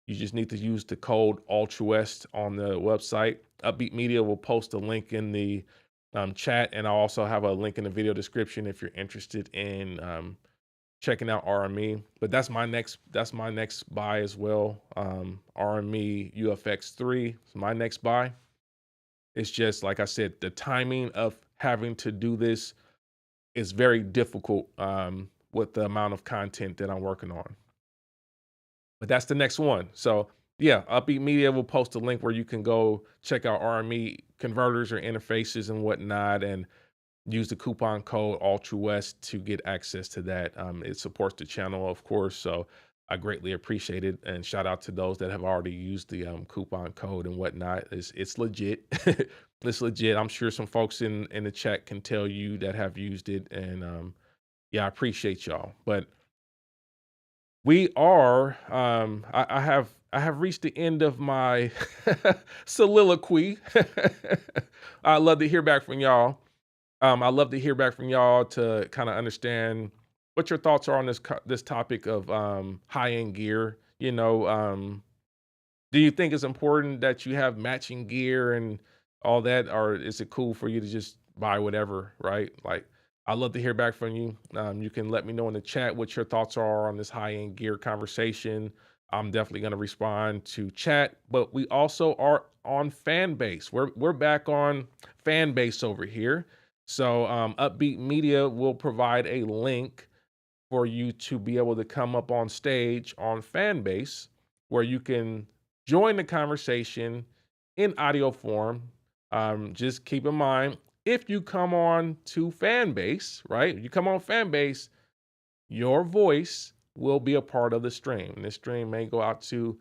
You just need to use the code Altruwest on the website. Upbeat Media will post a link in the chat, and I'll also have a link in the video description if you're interested in checking out RME. But that's my next buy as well. RME UFX3 is my next buy. It's just like I said, the timing of having to do this is very difficult with the amount of content that I'm working on. But that's the next one. So yeah, Upbeat Media will post a link where you can go check out RME converters or interfaces and whatnot, and use the coupon code Altruwest to get access to that. It supports the channel, of course, so I greatly appreciate it. And shout out to those that have already used the coupon code and whatnot. It's legit. It's legit. I'm sure some folks in the chat can tell you that have used it, and yeah, I appreciate y'all. But we are. I have reached the end of my soliloquy. I'd love to hear back from y'all. I'd love to hear back from y'all to kind of understand what your thoughts are on this topic of high end gear. Do you think it's important that you have matching gear and all that, or is it cool for you to just buy whatever, right? Like, I'd love to hear back from you. You can let me know in the chat what your thoughts are on this high end gear conversation. I'm definitely going to respond to chat, but we also are on Fanbase. We're back on Fanbase over here. So Upbeat Media will provide a link for you to be able to come up on stage on Fanbase, where you can join the conversation in audio form. Just keep in mind, if you come on to Fanbase, right? You come on Fanbase, your voice will be a part of the stream. And this stream may go out to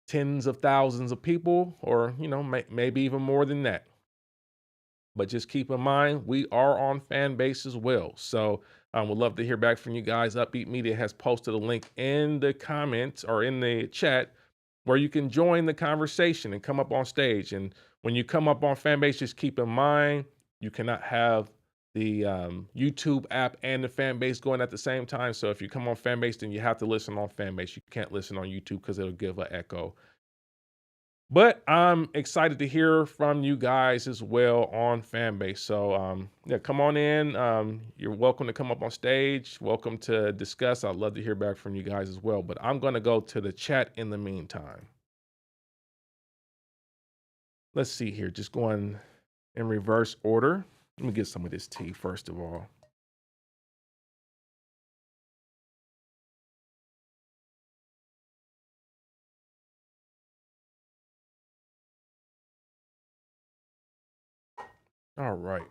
tens of thousands of people, or maybe even more than that. But just keep in mind, we are on Fanbase as well. So we'd love to hear back from you guys. Upbeat Media has posted a link in the comments or in the chat where you can join the conversation and come up on stage. And when you come up on Fanbase, just keep in mind, you cannot have the YouTube app and the Fanbase going at the same time. So if you come on Fanbase, then you have to listen on Fanbase. You can't listen on YouTube because it'll give an echo. But I'm excited to hear from you guys as well on Fanbase. So yeah, come on in. You're welcome to come up on stage. Welcome to discuss. I'd love to hear back from you guys as well. But I'm going to go to the chat in the meantime. Let's see here. Just going in reverse order. Let me get some of this tea first of all. All right.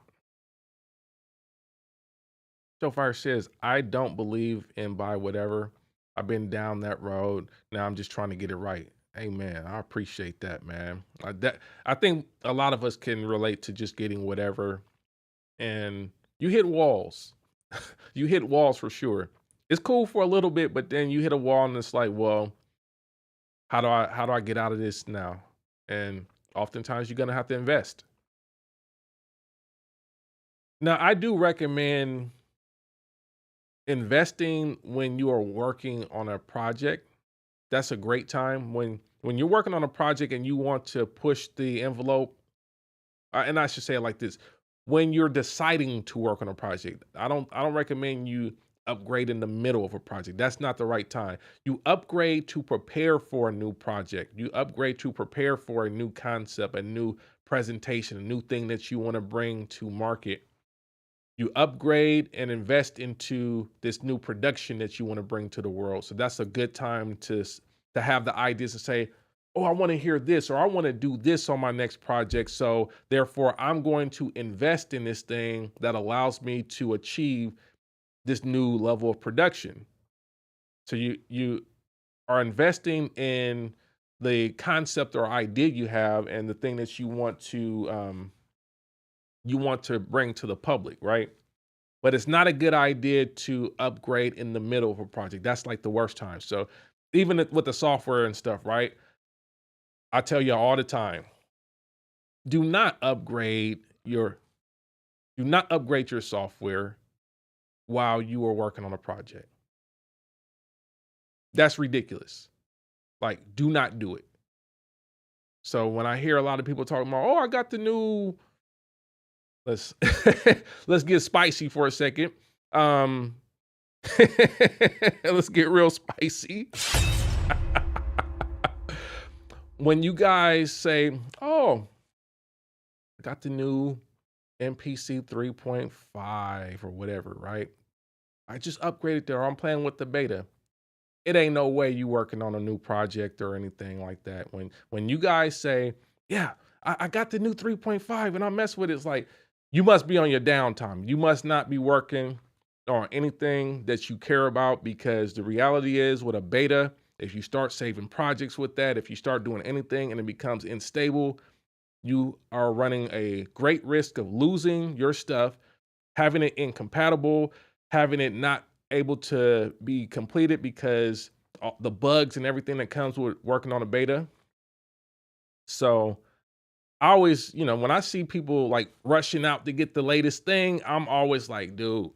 Showfire says, I don't believe in buy whatever. I've been down that road. Now I'm just trying to get it right. Amen. I appreciate that, man. I think a lot of us can relate to just getting whatever. And you hit walls. You hit walls for sure. It's cool for a little bit, but then you hit a wall and it's like, well, how do I get out of this now? And oftentimes you're gonna have to invest. Now, I do recommend investing when you are working on a project. That's a great time when you're working on a project and you want to push the envelope. And I should say it like this: when you're deciding to work on a project, I don't recommend you upgrade in the middle of a project. That's not the right time. You upgrade to prepare for a new project. You upgrade to prepare for a new concept, a new presentation, a new thing that you want to bring to market. You upgrade and invest into this new production that you want to bring to the world. So that's a good time to have the ideas to say, oh, I want to hear this, or I want to do this on my next project. So therefore, I'm going to invest in this thing that allows me to achieve this new level of production. So you are investing in the concept or idea you have and the thing that you want to bring to the public, right? But it's not a good idea to upgrade in the middle of a project. That's like the worst time. So even with the software and stuff, right? I tell you all the time, do not upgrade your software while you are working on a project. That's ridiculous. Like, do not do it. So when I hear a lot of people talking about, oh, I got the new let's let's get spicy for a second. Um, let's get real spicy. When you guys say, "Oh, I got the new MPC 3.5 or whatever," right? I just upgraded there. I'm playing with the beta. It ain't no way you working on a new project or anything like that. When you guys say, "Yeah, I got the new 3.5 and I mess with it," it's like you must be on your downtime. You must not be working on anything that you care about, because the reality is with a beta, if you start saving projects with that, if you start doing anything and it becomes unstable, you are running a great risk of losing your stuff, having it incompatible, having it not able to be completed because the bugs and everything that comes with working on a beta. So I always, when I see people like rushing out to get the latest thing, I'm always like, dude,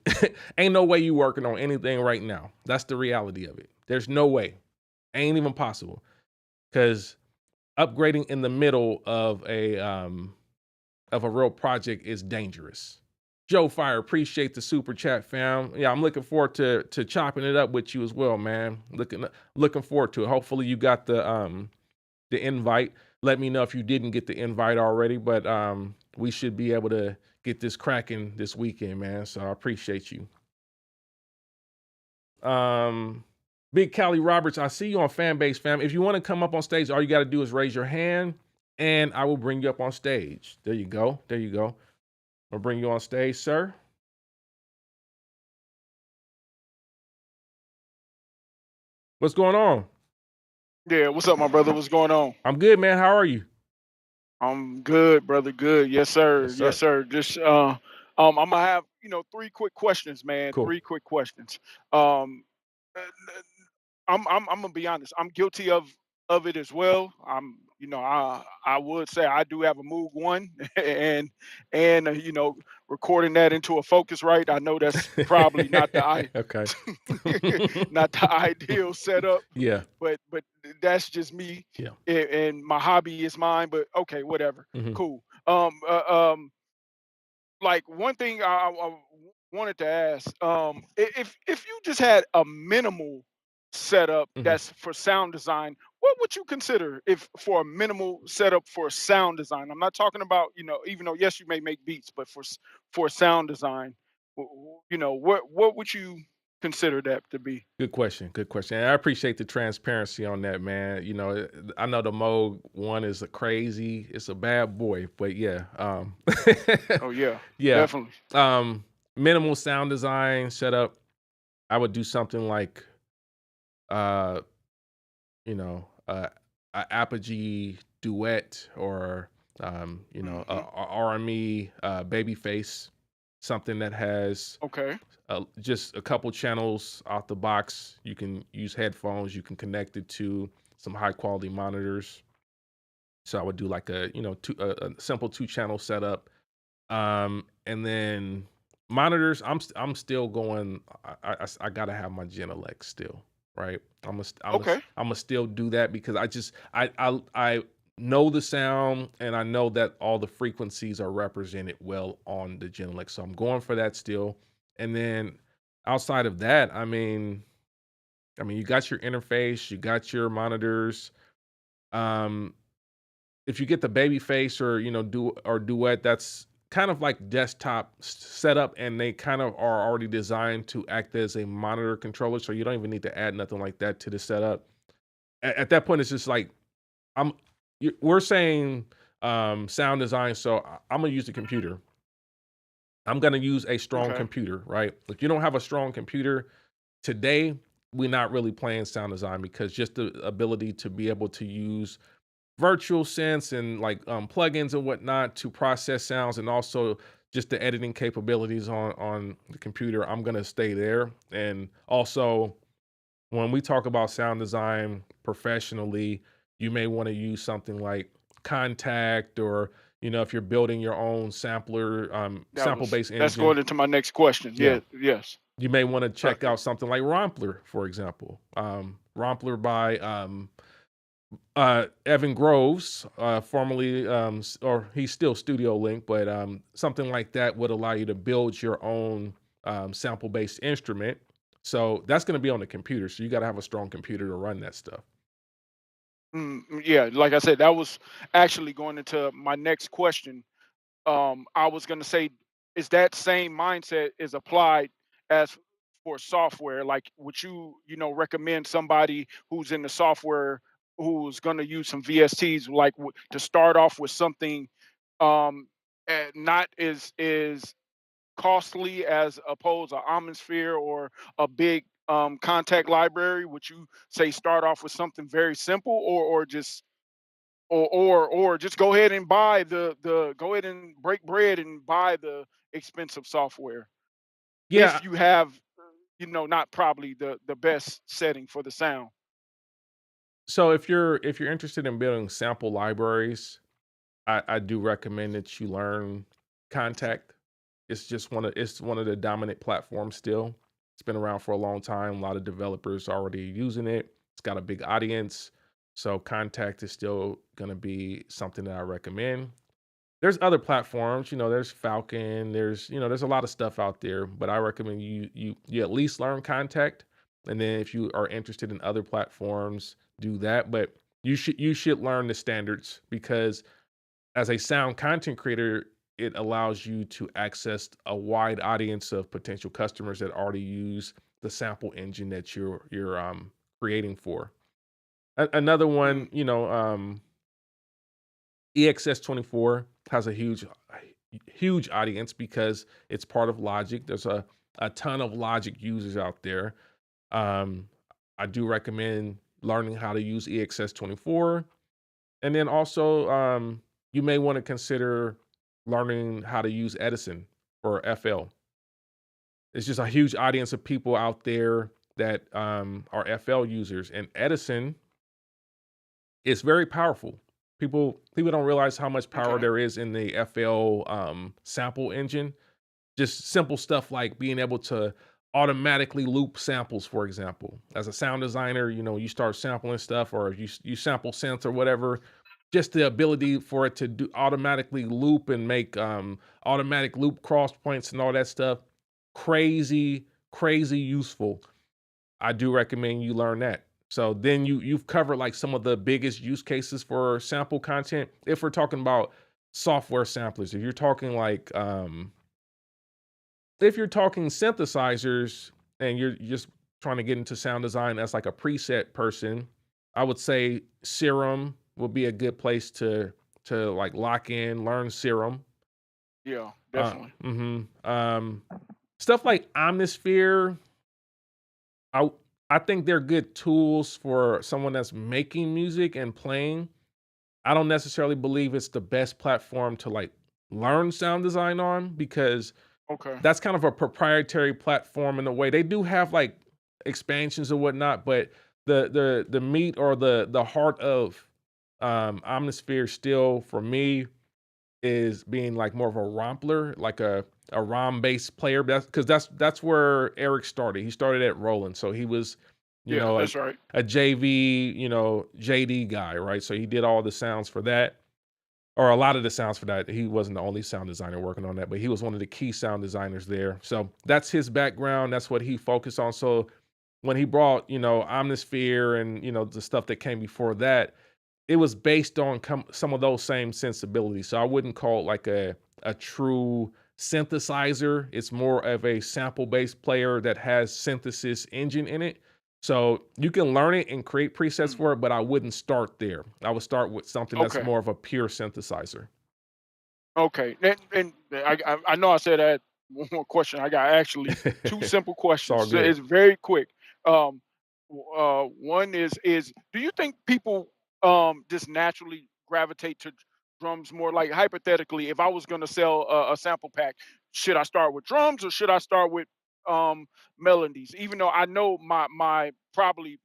ain't no way you working on anything right now. That's the reality of it. There's no way. Ain't even possible. Because upgrading in the middle of a real project is dangerous. Joe Fire, appreciate the super chat, fam. Yeah, I'm looking forward to chopping it up with you as well, man. Looking forward to it. Hopefully you got the invite. Let me know if you didn't get the invite already, but we should be able to get this cracking this weekend, man. So I appreciate you. Big Callie Roberts, I see you on Fanbase, fam. If you want to come up on stage, all you got to do is raise your hand and I will bring you up on stage. There you go. There you go. I'll bring you on stage, sir. What's going on? Yeah, what's up, my brother? What's going on? I'm good, man. How are you? I'm good, brother. Good. Yes, sir. Yes, Yes, sir. sir. Just I'm gonna have, three quick questions, man. Cool. Three quick questions. Um uh, I'm gonna be honest. I'm guilty of it as well. I would say I do have a Moog One, and recording that into a Focusrite. I know that's probably not the Okay. not the ideal setup, Yeah. but that's just me, Yeah. and my hobby is mine. But okay, whatever. Mhm. Cool. Like one thing I wanted to ask, if you just had a minimal setup Mhm. that's for sound design, what would you consider if for a minimal setup for sound design? I'm not talking about, even though yes you may make beats, but for sound design, what would you consider that to be? Good question. Good question. And I appreciate the transparency on that, man. I know the Moog One is it's a bad boy, but yeah. Oh yeah, Yeah. definitely. Minimal sound design setup. I would do something like uh, you know, uh a Apogee duet, or Hmm. a RME Babyface, something that has Okay. just a couple channels out the box. You can use headphones. You can connect it to some high quality monitors. So I would do like a simple 2 channel setup. And then monitors. I'm still going. I gotta have my Genelex still, right? Okay. I'm gonna still do that because I know the sound and I know that all the frequencies are represented well on the Genelex. So I'm going for that still. And then outside of that, I mean, you got your interface, you got your monitors. Um, if you get the Babyface or duet, that's kind of like desktop setup, and they kind of are already designed to act as a monitor controller, so you don't even need to add nothing like that to the setup. At that point, it's just like I'm. We're saying sound design, so I'm gonna use the computer. I'm gonna use a strong Okay. computer, right? If you don't have a strong computer today, we're not really playing sound design, because just the ability to be able to use virtual sense and like plugins and whatnot to process sounds, and also just the editing capabilities on the computer, I'm gonna stay there. And also, when we talk about sound design professionally, you may want to use something like Contact, or if you're building your own sample based That's engine. going into my next question. Yeah, Yeah. Yes. you may want to check Okay. out something like Rompler, for example. Rompler by Evan Groves, formerly, or he's still Studio Link, but something like that would allow you to build your own sample based instrument. So that's going to be on the computer. So you got to have a strong computer to run that stuff. Yeah, like I said, that was actually going into my next question. I was going to say, is that same mindset is applied as for software? Like, would you, recommend somebody who's in the software who's going to use some VSTs, like to start off with something um, not is costly as opposed to Omnisphere or a big contact library? Would you say start off with something very simple, or just or just go ahead and buy the go ahead and break bread and buy the expensive software Yeah. if you have not probably the best setting for the sound? So if you're interested in building sample libraries, I do recommend that you learn Contact. It's one of the dominant platforms still. It's been around for a long time. A lot of developers already using it. It's got a big audience. So Contact is still gonna be something that I recommend. There's other platforms, there's Falcon, there's a lot of stuff out there, but I recommend you at least learn Contact. And then if you are interested in other platforms, do that. But you should learn the standards because as a sound content creator, it allows you to access a wide audience of potential customers that already use the sample engine that you're creating for. Another one, Mm, EXS24 has a huge audience because it's part of Logic. There's a ton of Logic users out there. Um, I do recommend learning how to use EXS24. And then also, you may want to consider learning how to use Edison or FL. It's just a huge audience of people out there that are FL users, and Edison is very powerful. People don't realize how much power okay. there is in the FL sample engine. Just simple stuff like being able to automatically loop samples, for example. As a sound designer, you start sampling stuff or you sample synths or whatever, just the ability for it to do automatically loop and make automatic loop cross points and all that stuff. Crazy, crazy useful. I do recommend you learn that. So then you've covered like some of the biggest use cases for sample content. If we're talking about software samplers, if you're talking synthesizers and you're just trying to get into sound design as like a preset person, I would say Serum would be a good place to like lock in, learn Serum. Yeah, Uh, definitely. mhm. Stuff like Omnisphere, I I think they're good tools for someone that's making music and playing. I don't necessarily believe it's the best platform to like learn sound design on because Okay. that's kind of a proprietary platform in a way. They do have like expansions or whatnot, but the meat or the heart of Omnisphere still for me is being like more of a rompler, like a ROM based player. That's where Eric started. He started at Roland, so he was, you Yeah, know, a, that's right. a JV, JD guy, right? So he did all the sounds for that, or a lot of the sounds for that. He wasn't the only sound designer working on that, but he was one of the key sound designers there. So that's his background. That's what he focused on. So when he brought, Omnisphere and the stuff that came before that, it was based on some of those same sensibilities. So I wouldn't call it like a true synthesizer. It's more of a sample based player that has synthesis engine in it. So you can learn it and create presets Mm, for it, but I wouldn't start there. I would start with something that's okay. more of a pure synthesizer. Okay. And I know I said I had one more question. I got actually two simple It's all questions. So good. it's very quick. Um, one is do you think people just naturally gravitate to drums more? Like hypothetically, if I was going to sell a sample pack, should I start with drums or should I start with melodies? Even though I know my probably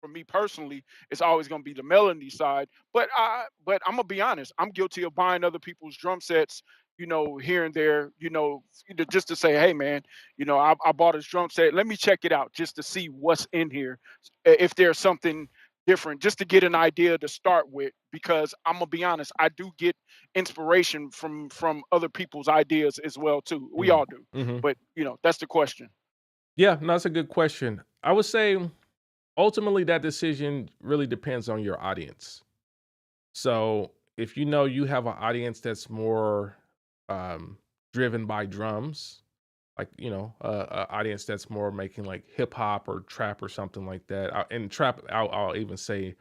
for me personally, it's always going to be the melody side. But I'm gonna be honest, I'm guilty of buying other people's drum sets, here and there, just to say, hey man, I bought this drum set. Let me check it out just to see what's in here. If there's something. different just to get an idea to start with, because I'm gonna be honest, I do get inspiration from other people's ideas as well too. We Mm. all do. Mhm. But that's the question. Yeah, no, that's a good question. I would say ultimately that decision really depends on your audience. So if you know you have an audience that's more um, driven by drums, like a audience that's more making like hip hop or trap or something like that. And trap, I'll even say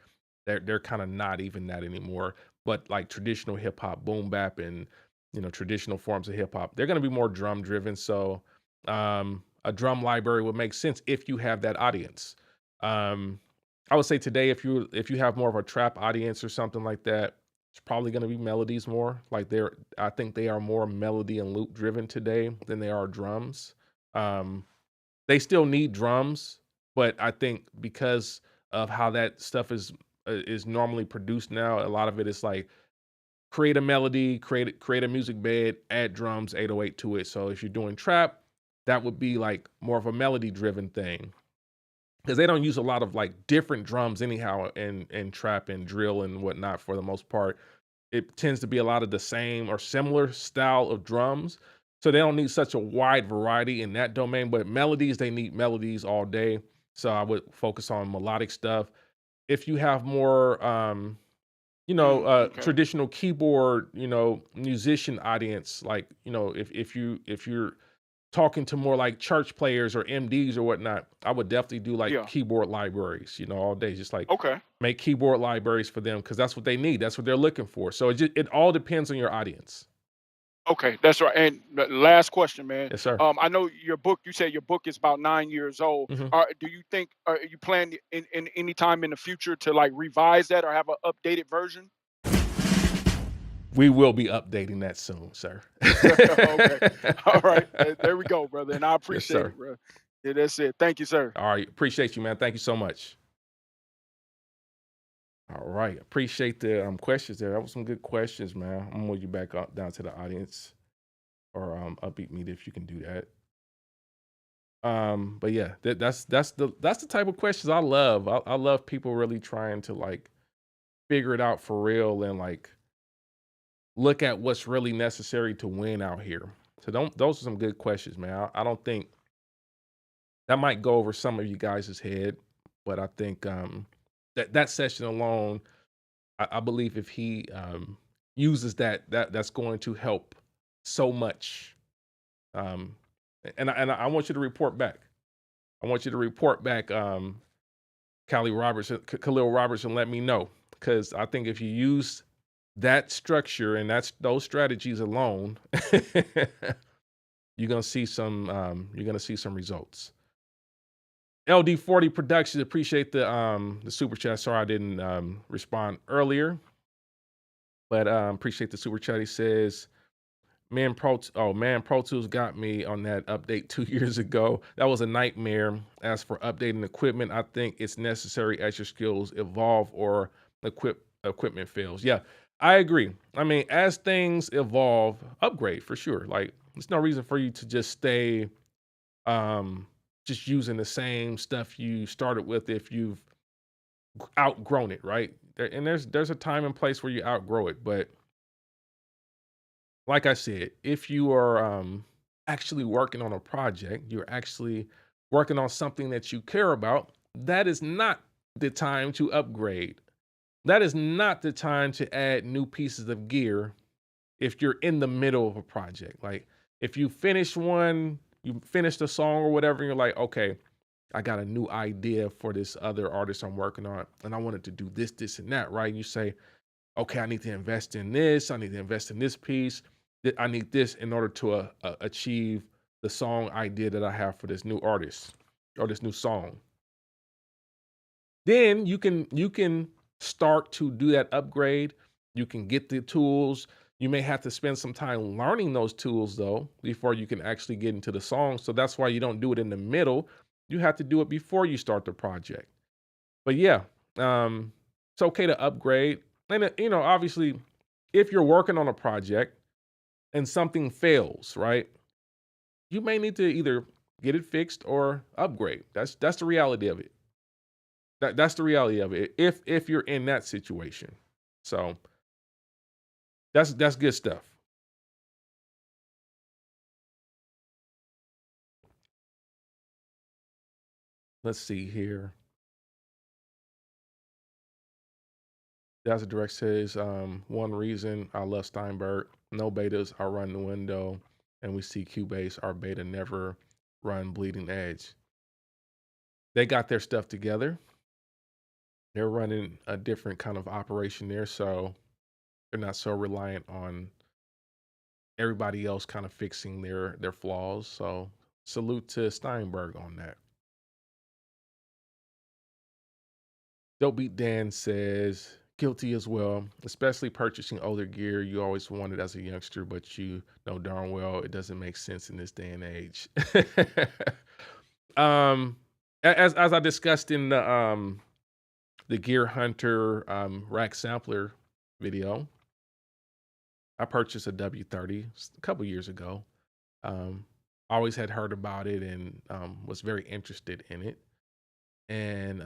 they're kind of not even that anymore. But like traditional hip hop, boom bap, and traditional forms of hip hop, they're going to be more drum driven. So a drum library would make sense if you have that audience. Um, I would say today, if you have more of a trap audience or something like that, it's probably going to be melodies more. Like I think they are more melody and loop driven today than they are drums. Um, they still need drums, but I think because of how that stuff is normally produced now, a lot of it is like create a melody, create a music bed, add drums, 808 to it. So if you're doing trap, that would be like more of a melody driven thing because they don't use a lot of like different drums anyhow in trap and drill and whatnot for the most part. It tends to be a lot of the same or similar style of drums. So they don't need such a wide variety in that domain, but melodies, they need melodies all day. So I would focus on melodic stuff. If you have more Okay. traditional keyboard, musician audience, like, if you're talking to more like church players or MDs or whatnot, I would definitely do like Yeah. keyboard libraries, all day, just like Okay. make keyboard libraries for them because that's what they need. That's what they're looking for. So it all depends on your audience. Okay, that's right. And the last question, man. Yes, sir. I know your book. You said your book is about 9 years old. Hmm. Do you think? Are you plan in any time in the future to like revise that or have an updated version? We will be updating that soon, sir. Okay. All right. There we go, brother. And I Yes, appreciate sir. it, bro. Yeah, that's it. Thank you, sir. All right. Appreciate you, man. Thank you so much. All right. Appreciate the questions there. That was some good questions, man. I'm gonna move you back up down to the audience or upbeat me if you can do that. But yeah, that's the type of questions I love. I love people really trying to like figure it out for real and like look at what's really necessary to win out here. So don't those are some good questions, man. I don't think that might go over some of you guys' head, but I think that session alone, I believe if he uses that's going to help so much. Um, and I want you to report back. I want you to report back, Khalil Robertson, let me know because I think if you use that structure and those strategies alone, you're gonna see some results. LD40 Productions, appreciate the super chat. Sorry I didn't respond earlier, but appreciate the super chat. He says, man, Pro Tools got me on that update 2 years ago. That was a nightmare. As for updating equipment, I think it's necessary as your skills evolve or equipment fails. Yeah, I agree. I mean, as things evolve, upgrade for sure. Like, there's no reason for you to just stay um just using the same stuff you started with if you've outgrown it, right? And there's a time and place where you outgrow it, but like I said, if you are actually working on a project, you're actually working on something that you care about, that is not the time to upgrade. That is not the time to add new pieces of gear if you're in the middle of a project. Like if you finish one, you finished a song or whatever, and you're like, okay, I got a new idea for this other artist I'm working on, and I wanted to do this, this, and that, right? You say, okay, I need to invest in this. I need to invest in this piece. I need this in order to achieve the song idea that I have for this new artist or this new song. Then you can start to do that upgrade. You can get the tools. You may have to spend some time learning those tools though before you can actually get into the song. So that's why you don't do it in the middle. You have to do it before you start the project. But yeah, it's okay to upgrade. And obviously, if you're working on a project and something fails, right? You may need to either get it fixed or upgrade. That's the reality of it. That's the reality of it. If you're in that situation, so that's good stuff. Let's see here. That's a direct says, one reason I love Steinberg, no betas are run the window, and we see Cubase, our beta never run bleeding edge. They got their stuff together. They're running a different kind of operation there, so they're not so reliant on everybody else kind of fixing their flaws. So salute to Steinberg on that. Dope Beat Dan says, guilty as well, especially purchasing older gear you always wanted as a youngster, but you know darn well it doesn't make sense in this day and age. um, as I discussed in the Gear Hunter rack sampler video, I purchased a W30 a couple years ago. Always had heard about it and was very interested in it. And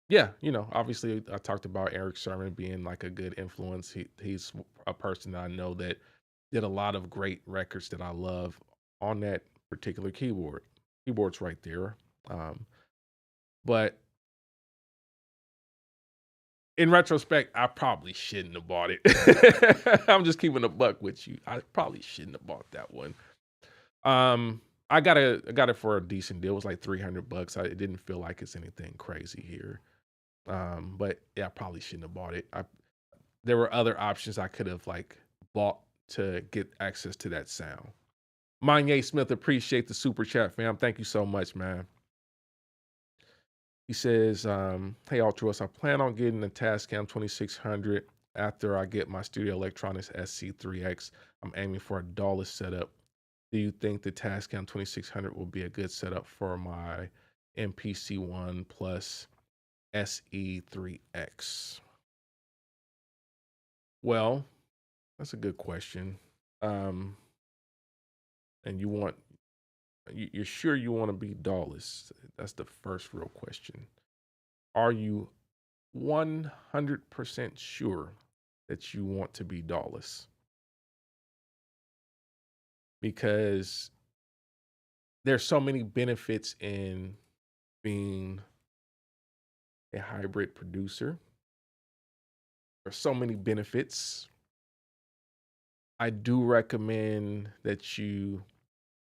yeah, obviously I talked about Eric Sermon being like a good influence. He's a person that I know that did a lot of great records that I love on that particular keyboard. Keyboard's right there. Um, but in retrospect, I probably shouldn't have bought it. I'm just keeping a buck with you. I probably shouldn't have bought that one. I got it for a decent deal. It was like $300. It didn't feel like it's anything crazy here. But yeah, I probably shouldn't have bought it. There were other options I could have like bought to get access to that sound. Manye Smith, appreciate the super chat, fam. Thank you so much, man. He says, hey, Altruwest, I plan on getting the Tascam 2600 after I get my Studio Electronics SC3X. I'm aiming for a DAWless setup. Do you think the Tascam 2600 will be a good setup for my MPC1 Plus SE3X? Well, that's a good question. And you're sure you want to be DAWless? That's the first real question. Are you 100% sure that you want to be DAWless? Because there's so many benefits in being a hybrid producer. There's so many benefits. I do recommend that you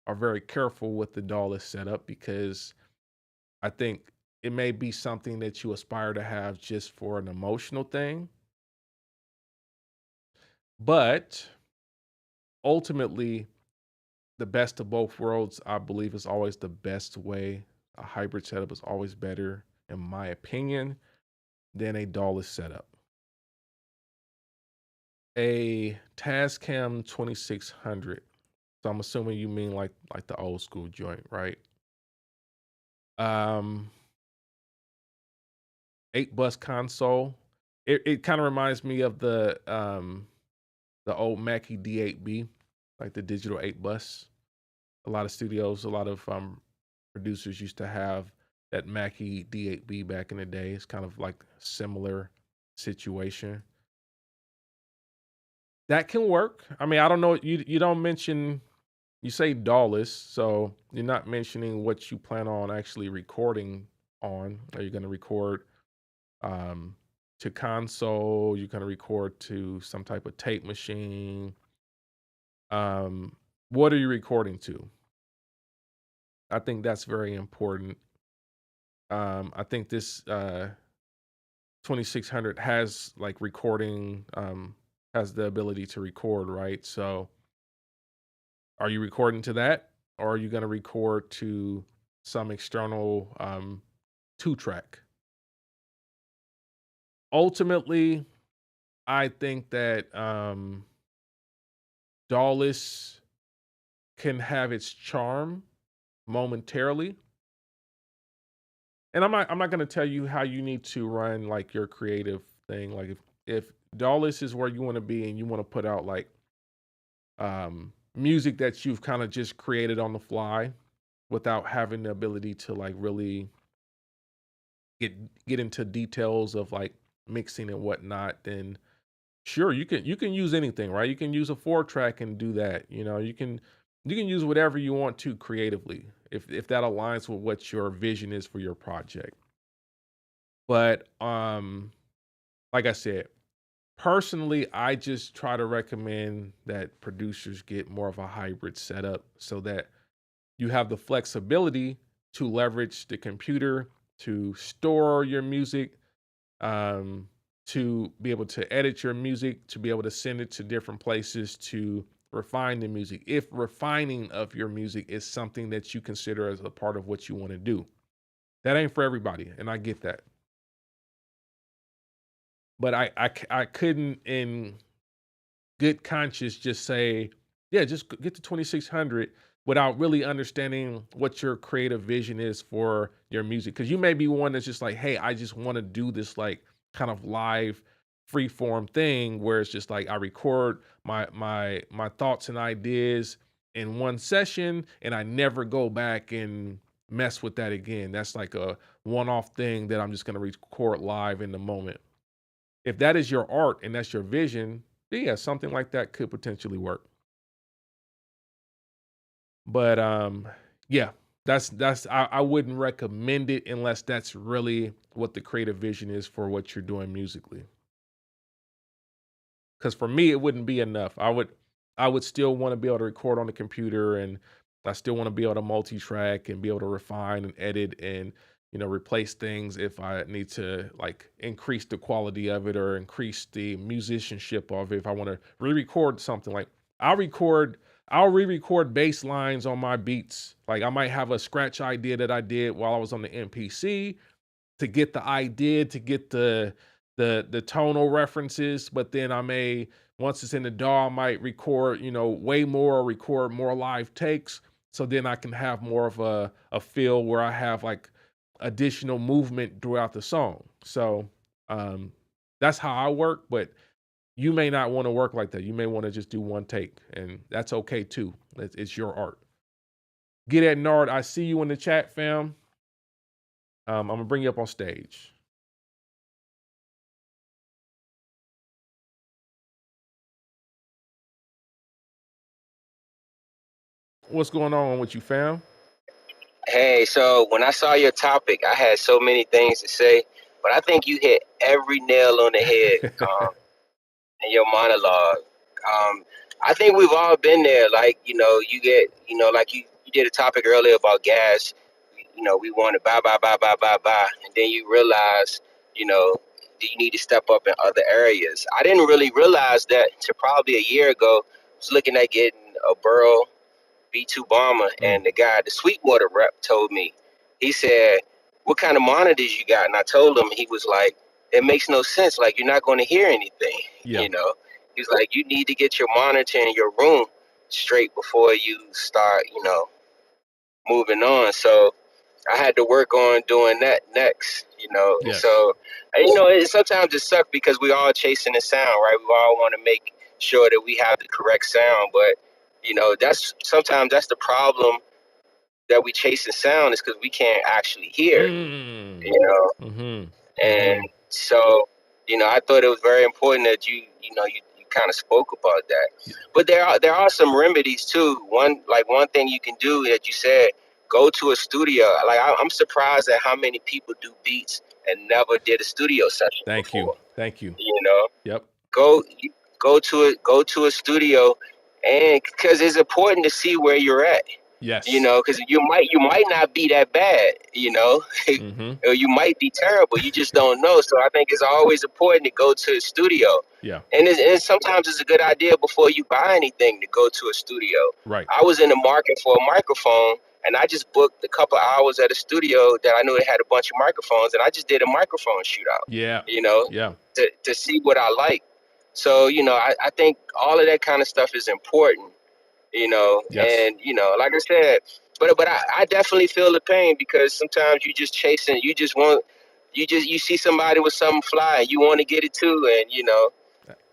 are very careful with the DAWless setup because I think it may be something that you aspire to have just for an emotional thing. But ultimately, the best of both worlds, I believe, is always the best way. A hybrid setup is always better, in my opinion, than a DAWless setup. A Tascam 2600. So I'm assuming you mean like the old school joint, right? 8-bus console. It kind of reminds me of the old Mackie D8B, like the digital 8-bus. A lot of studios, a lot of producers used to have that Mackie D8B back in the day. It's kind of like similar situation. That can work. I mean, I don't know. You don't mention, you say DAWless, so you're not mentioning what you plan on actually recording on. Are you going to record to console? You're going to record to some type of tape machine? What are you recording to? I think that's very important. I think this 2600 has like recording, has the ability to record, right? So are you recording to that, or are you going to record to some external 2-track? Ultimately, I think that DAWless can have its charm momentarily. And I'm not going to tell you how you need to run like your creative thing. Like if DAWless is where you want to be and you want to put out like music that you've kind of just created on the fly without having the ability to like really get into details of like mixing and whatnot, then sure, you can use anything, right? You can use a 4 track and do that. You can use whatever you want to creatively if that aligns with what your vision is for your project. But like I said, personally, I just try to recommend that producers get more of a hybrid setup so that you have the flexibility to leverage the computer to store your music, um, to be able to edit your music, to be able to send it to different places to refine the music. If refining of your music is something that you consider as a part of what you want to do, that ain't for everybody, and I get that. But I couldn't in good conscience just say, yeah, just get to 2600 without really understanding what your creative vision is for your music. Because you may be one that's just like, hey, I just want to do this like kind of live free form thing where it's just like I record my thoughts and ideas in one session and I never go back and mess with that again. That's like a one-off thing that I'm just going to record live in the moment. If that is your art and that's your vision, yeah, something like that could potentially work. But yeah, that's I wouldn't recommend it unless that's really what the creative vision is for what you're doing musically. Because for me, it wouldn't be enough. I would still want to be able to record on the computer, and I still want to be able to multi-track and be able to refine and edit and replace things if I need to like increase the quality of it or increase the musicianship of it. If I want to re-record something, like I'll record, I'll re-record bass lines on my beats. Like I might have a scratch idea that I did while I was on the MPC to get the idea, to get the tonal references, but then I may, once it's in the DAW, I might record, way more, or record more live takes. So then I can have more of a feel where I have like additional movement throughout the song. So um that's how I work, but you may not want to work like that. You may want to just do one take, and that's okay too. It's your art. Get at Nard. I see you in the chat, fam. I'm gonna bring you up on stage. What's going on with you, fam? Hey, so when I saw your topic, I had so many things to say, but I think you hit every nail on the head in your monologue. I think we've all been there. Like, you get, like you did a topic earlier about gas. We want to buy, and then you realize, you know, that you need to step up in other areas. I didn't really realize that until probably a year ago. I was looking at getting a Burrow B2 Bomber, Mm, and the guy, the Sweetwater rep, told me, he said, "What kind of monitors you got?" And I told him, he was like, "It makes no sense. Like, you're not going to hear anything." yeah. You know, he's like, "You need to get your monitor in your room straight before you start, moving on." So I had to work on doing that next, and Yes. so, sometimes it sucks because we all chasing the sound, right? We all want to make sure that we have the correct sound, but that's the problem, that we chase the sound, is because we can't actually hear, Mm. you know. Mhm. And Mhm. so, I thought it was very important that you kind of spoke about that. Y But there are some remedies too. One thing you can do that you said, go to a studio. Like, I'm surprised at how many people do beats and never did a studio session Thank you. before. Thank you. You know, Yep. go go to a studio, and because it's important to see where you're at, Yes. because you might not be that bad, Mhm. or you might be terrible, you just don't know. So I think it's always important to go to a studio, Yeah. and sometimes it's a good idea before you buy anything to go to a studio. Right. I was in the market for a microphone, and I just booked a couple hours at a studio that I knew it had a bunch of microphones, and I just did a microphone shootout, Yeah. you know Yeah. to see what I like. So, I think all of that kind of stuff is important, Yes. and, like I said, but I definitely feel the pain, because sometimes you just chasing, you see somebody with something fly, and you want to get it too, and,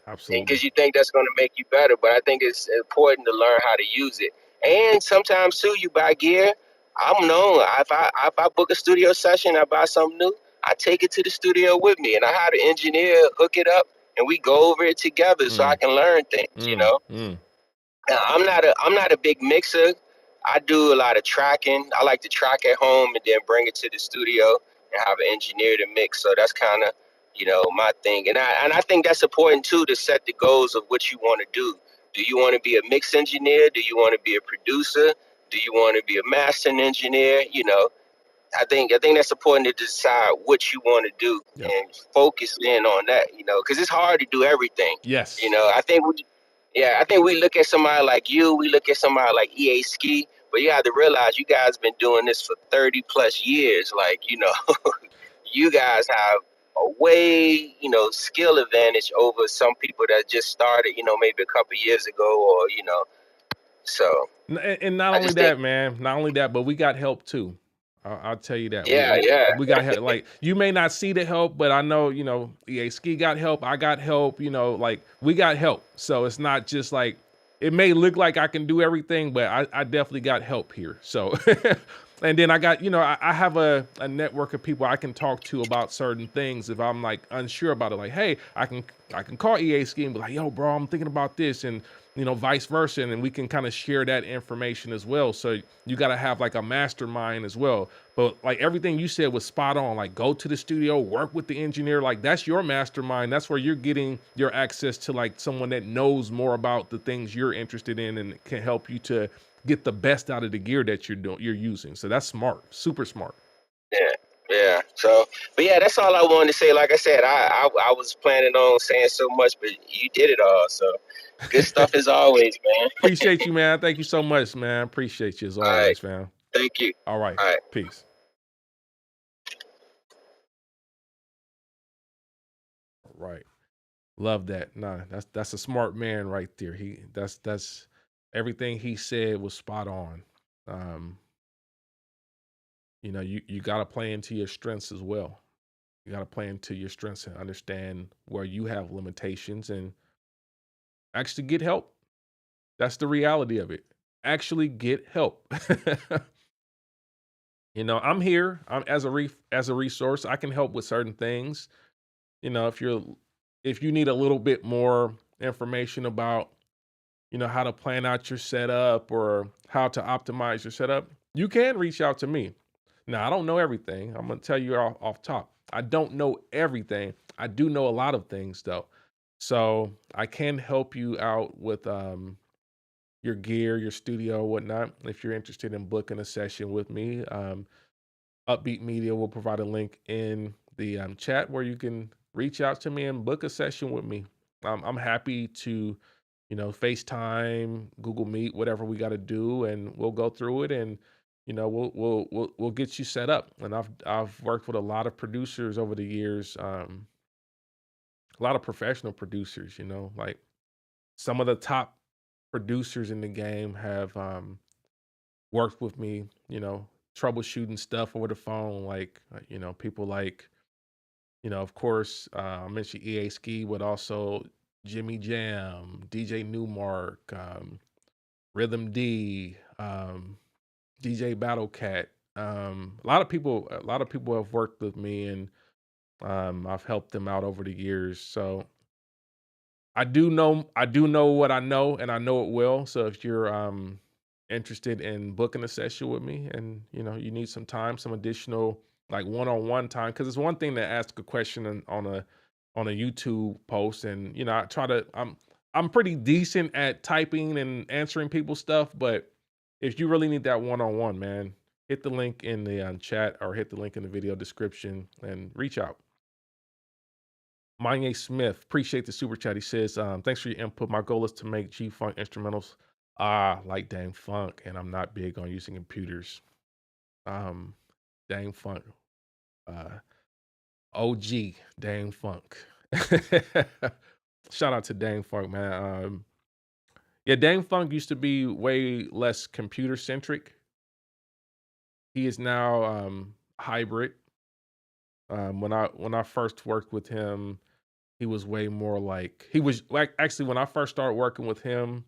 Absolutely. because you think that's going to make you better. But I think it's important to learn how to use it. And sometimes too, you buy gear. I'm known, if I book a studio session, I buy something new, I take it to the studio with me, and I have the engineer hook it up, and we go over it together so I Mm, can learn things. mm, mm. I'm not a big mixer. I do a lot of tracking. I like to track at home and then bring it to the studio and have an engineer to mix. So that's kind of, my thing. And I think that's important too, to set the goals of what you want to do. Do you want to be a mix engineer? Do you want to be a producer? Do you want to be a mastering engineer? I think that's important to decide what you want to do Yep. and focus in on that, because it's hard to do everything. Yes. I think we look at somebody like you, we look at somebody like EA Ski, but you have to realize you guys been doing this for 30 plus years. Like, you guys have a way, skill advantage over some people that just started, maybe a couple years ago, or, so And not I only just think, that, man, not only that, but we got help too. I'll tell you that. yeah, yeah, We got help. Like, you may not see the help, but I know, EA Ski got help. I got help, like, we got help. So it's not just like, it may look like I can do everything, but I definitely got help here. So, and then I got, I have a network of people I can talk to about certain things if I'm like unsure about it. Like, hey, I can call EA Ski and be like, yo, bro, I'm thinking about this, and vice versa, and we can kind of share that information as well. So you got to have like a mastermind as well. But like everything you said was spot on. Like, go to the studio, work with the engineer. Like, that's your mastermind. That's where you're getting your access to like someone that knows more about the things you're interested in and can help you to get the best out of the gear that you're using. So that's smart, super smart. yeah, yeah. So, but yeah, that's all I wanted to say. Like I said, I was planning on saying so much, but you did it all. So, good stuff as always, man. Appreciate you, man. Thank you so much, man. Appreciate you as All right, always, fam. thank you. All right. All right. Peace. All right. Love that. Nah, that's a smart man right there. That's everything he said was spot on. Um, you gotta play into your strengths as well. You gotta play into your strengths and understand where you have limitations and actually get help. That's the reality of it. Actually get help. I'm here. I'm as a resource. I can help with certain things. If you need a little bit more information about how to plan out your setup or how to optimize your setup, you can reach out to me. Now, I don't know everything. I'm going to tell you off top. I don't know everything. I do know a lot of things though. So I can help you out with your gear, your studio, whatnot. If you're interested in booking a session with me, Upbeat Media will provide a link in the chat where you can reach out to me and book a session with me. I'm happy to, FaceTime, Google Meet, whatever we got to do, and we'll go through it, and we'll get you set up. And I've worked with a lot of producers over the years, a lot of professional producers. Like some of the top producers in the game have worked with me. Troubleshooting stuff over the phone, like people like of course, I mentioned EA Ski, but also Jimmy Jam, DJ Newmark, Rhythm D, DJ Battle Cat. A lot of people have worked with me, and I've helped them out over the years. So I do know what I know, and I know it well. So if you're interested in booking a session with me, and you need some time, some additional like one-on-one time, because it's one thing to ask a question on a YouTube post, and I try to I'm pretty decent at typing and answering people's stuff, but if you really need that one-on-one, man, hit the link in the chat or hit the link in the video description and reach out. Manye Smith, appreciate the super chat. He says, thanks for your input. My goal is to make G-Funk instrumentals like Dang Funk, and I'm not big on using computers. Dang Funk. OG Dang Funk. Shout out to Dang Funk, man. Yeah, Dang Funk used to be way less computer centric. He is now hybrid. When I first worked with him, he was way more like actually when I first started working with him,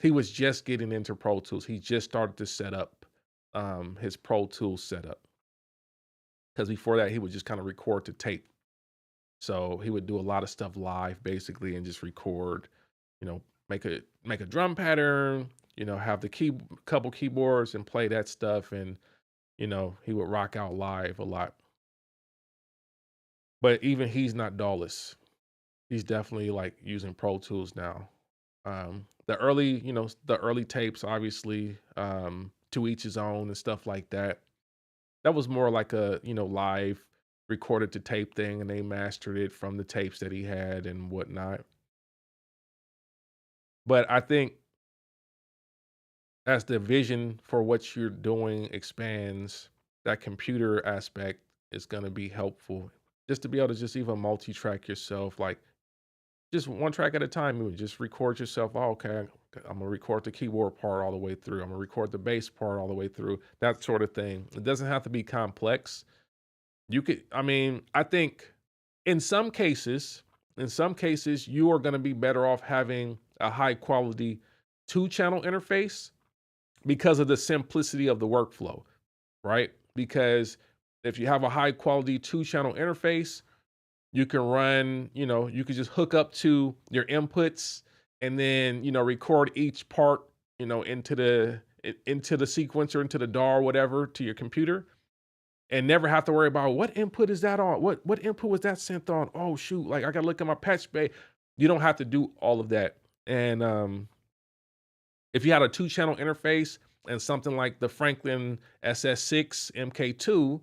he was just getting into Pro Tools. He just started to set up his Pro Tools setup. because before that he would just kind of record to tape. So he would do a lot of stuff live basically and just record, make a drum pattern, have the couple keyboards and play that stuff, and he would rock out live a lot. But even he's not DAWless. He's definitely like using Pro Tools now. The early tapes, obviously, to each his own and stuff like that. That was more like a, live recorded to tape thing, and they mastered it from the tapes that he had and whatnot. But I think as the vision for what you're doing expands, that computer aspect is going to be helpful, just to be able to just even multi-track yourself, like just one track at a time. You would just record yourself. Oh, okay, I'm gonna record the keyboard part all the way through. I'm gonna record the bass part all the way through. That sort of thing. It doesn't have to be complex. I think in some cases, you are going to be better off having a high quality 2-channel interface because of the simplicity of the workflow, right? Because if you have a high quality 2-channel interface, you can run, you could just hook up to your inputs and then, record each part, into the sequencer, into the DAW or whatever, to your computer, and never have to worry about what input is that on? What input was that synth on? Oh shoot, like I gotta look at my patch bay. You don't have to do all of that. And if you had a 2-channel interface and something like the Franklin SS6 MK2,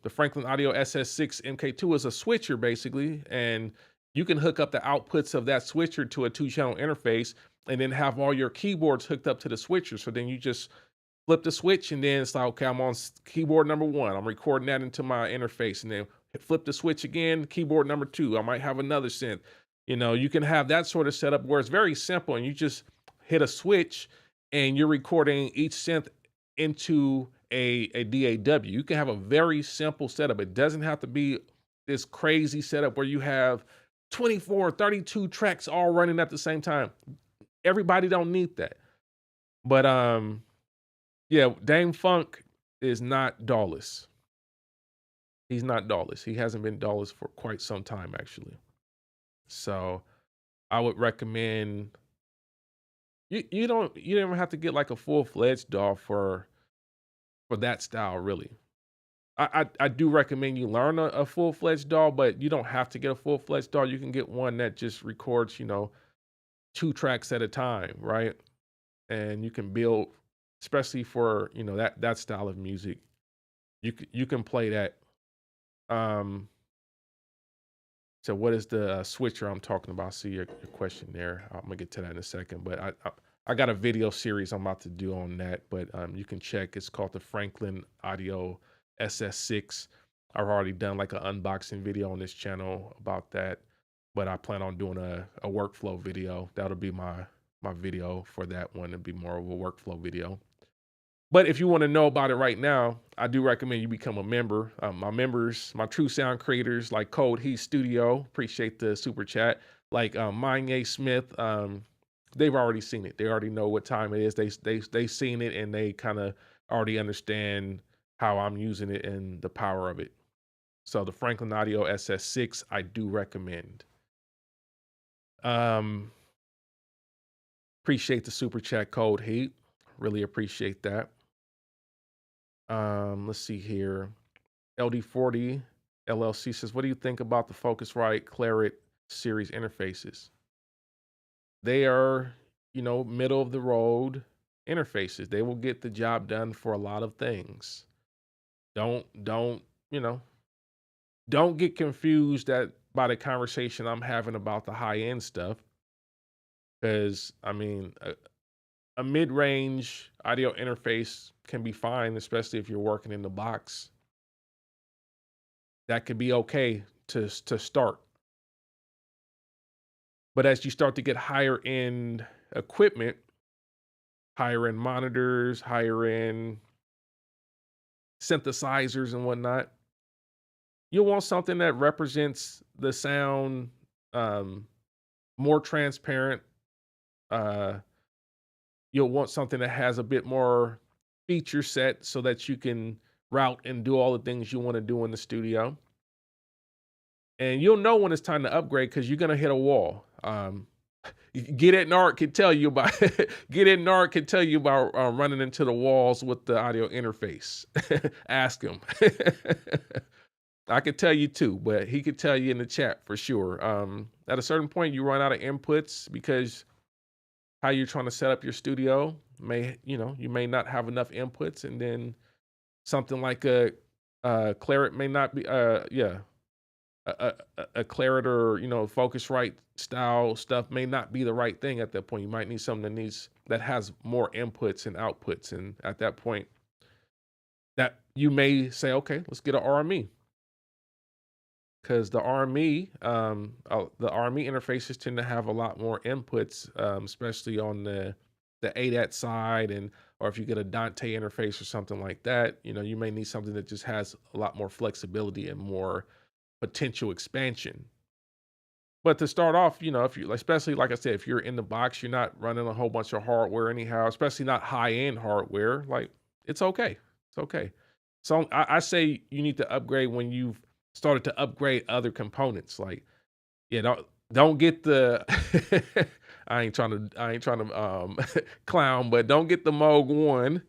the Franklin Audio SS6 MK2 is a switcher basically, and you can hook up the outputs of that switcher to a 2-channel interface and then have all your keyboards hooked up to the switcher. So then you just flip the switch and then it's like, okay, I'm on keyboard number 1. I'm recording that into my interface, and then flip the switch again, keyboard number 2. I might have another synth. You can have that sort of setup where it's very simple and you just hit a switch and you're recording each synth into a DAW. You can have a very simple setup. It doesn't have to be this crazy setup where you have 24, 32 tracks all running at the same time. Everybody don't need that. But yeah, Dame Funk is not DAWless. He's not DAWless. He hasn't been DAWless for quite some time, actually. So I would recommend you don't even have to get like a full-fledged DAW for that style, really. I do recommend you learn a full-fledged DAW, but you don't have to get a full-fledged DAW. You can get one that just records, 2 tracks at a time, right? And you can build, especially for that style of music. You can play that. So what is the switcher I'm talking about? I see your question there. I'm gonna get to that in a second, but I got a video series I'm about to do on that, but you can check. It's called the Franklin Audio SS6. I've already done like an unboxing video on this channel about that, but I plan on doing a workflow video. That'll be my video for that one. It'll be more of a workflow video. But if you want to know about it right now, I do recommend you become a member. My members, my true sound creators like Code Heat Studio, appreciate the super chat. Like Manye Smith, they've already seen it. They already know what time it is. They've seen it and they kind of already understand how I'm using it and the power of it. So the Franklin Audio SS6, I do recommend. Appreciate the super chat, Code Heat. Really appreciate that. Let's see here. LD40 LLC says, what do you think about the Focusrite Claret series interfaces? They are, middle of the road interfaces. They will get the job done for a lot of things. Don't get confused by the conversation I'm having about the high end stuff. Because a mid-range audio interface can be fine, especially if you're working in the box. That could be okay to start. But as you start to get higher end equipment, higher end monitors, higher end synthesizers and whatnot, you'll want something that represents the sound more transparent. You'll want something that has a bit more feature set so that you can route and do all the things you want to do in the studio. And you'll know when it's time to upgrade because you're gonna hit a wall. Get It Nard can tell you about Get It Nard can tell you about running into the walls with the audio interface. Ask him. I could tell you too, but he could tell you in the chat for sure. At a certain point, you run out of inputs because how you're trying to set up your studio you may not have enough inputs, and then something like a Claret may not be a Claret or Focusrite style stuff may not be the right thing at that point. You might need something that has more inputs and outputs, and at that point, that you may say, okay, let's get an RME, because the RME interfaces tend to have a lot more inputs, especially on the ADAT side, or if you get a Dante interface or something like that, you may need something that just has a lot more flexibility and more potential expansion. But to start off, if you, especially like I said, if you're in the box, you're not running a whole bunch of hardware anyhow, especially not high-end hardware, like it's okay. It's okay. So I say you need to upgrade when you've started to upgrade other components. Like, yeah, don't get the I ain't trying to clown, but don't get the Moog 1.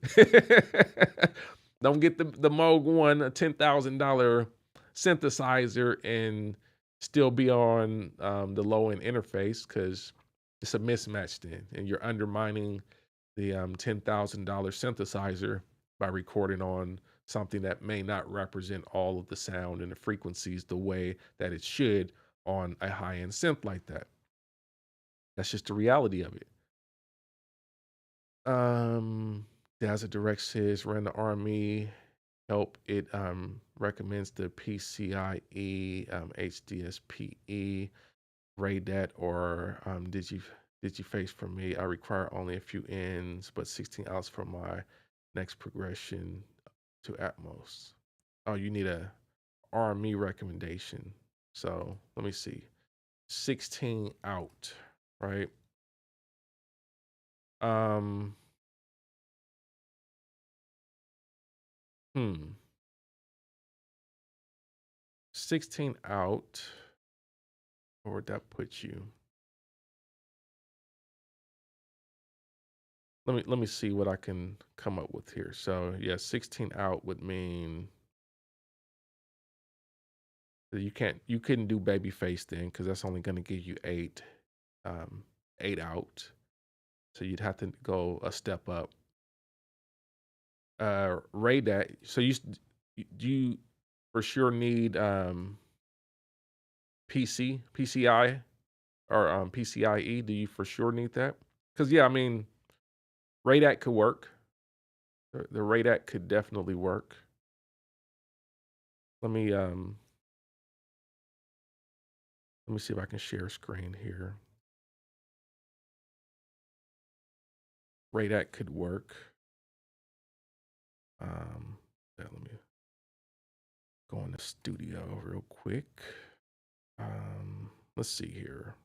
Don't get the Moog 1, a $10,000 synthesizer, and still be on the low end interface, because it's a mismatch then, and you're undermining the $10,000 synthesizer by recording on something that may not represent all of the sound and the frequencies the way that it should on a high end synth like that. That's just the reality of it. Dazzle Direct says run the RME help. It recommends the PCIe, HDSPE, RADAT, or Digiface for me. I require only a few ends, but 16 outs for my next progression to Atmos. Oh, you need a RME recommendation. So let me see. 16 out, right? 16 out. Where would that put you? Let me see what I can come up with here. So yeah, 16 out would mean that you couldn't do Babyface then, because that's only going to give you 8 out. So you'd have to go a step up. RADAT. So you for sure need PCI or PCIe. Do you for sure need that? Because yeah, I mean, RADAT could work. The RADAT could definitely work. Let me see if I can share screen here. RADAT could work. Let me go in the studio real quick. Let's see here.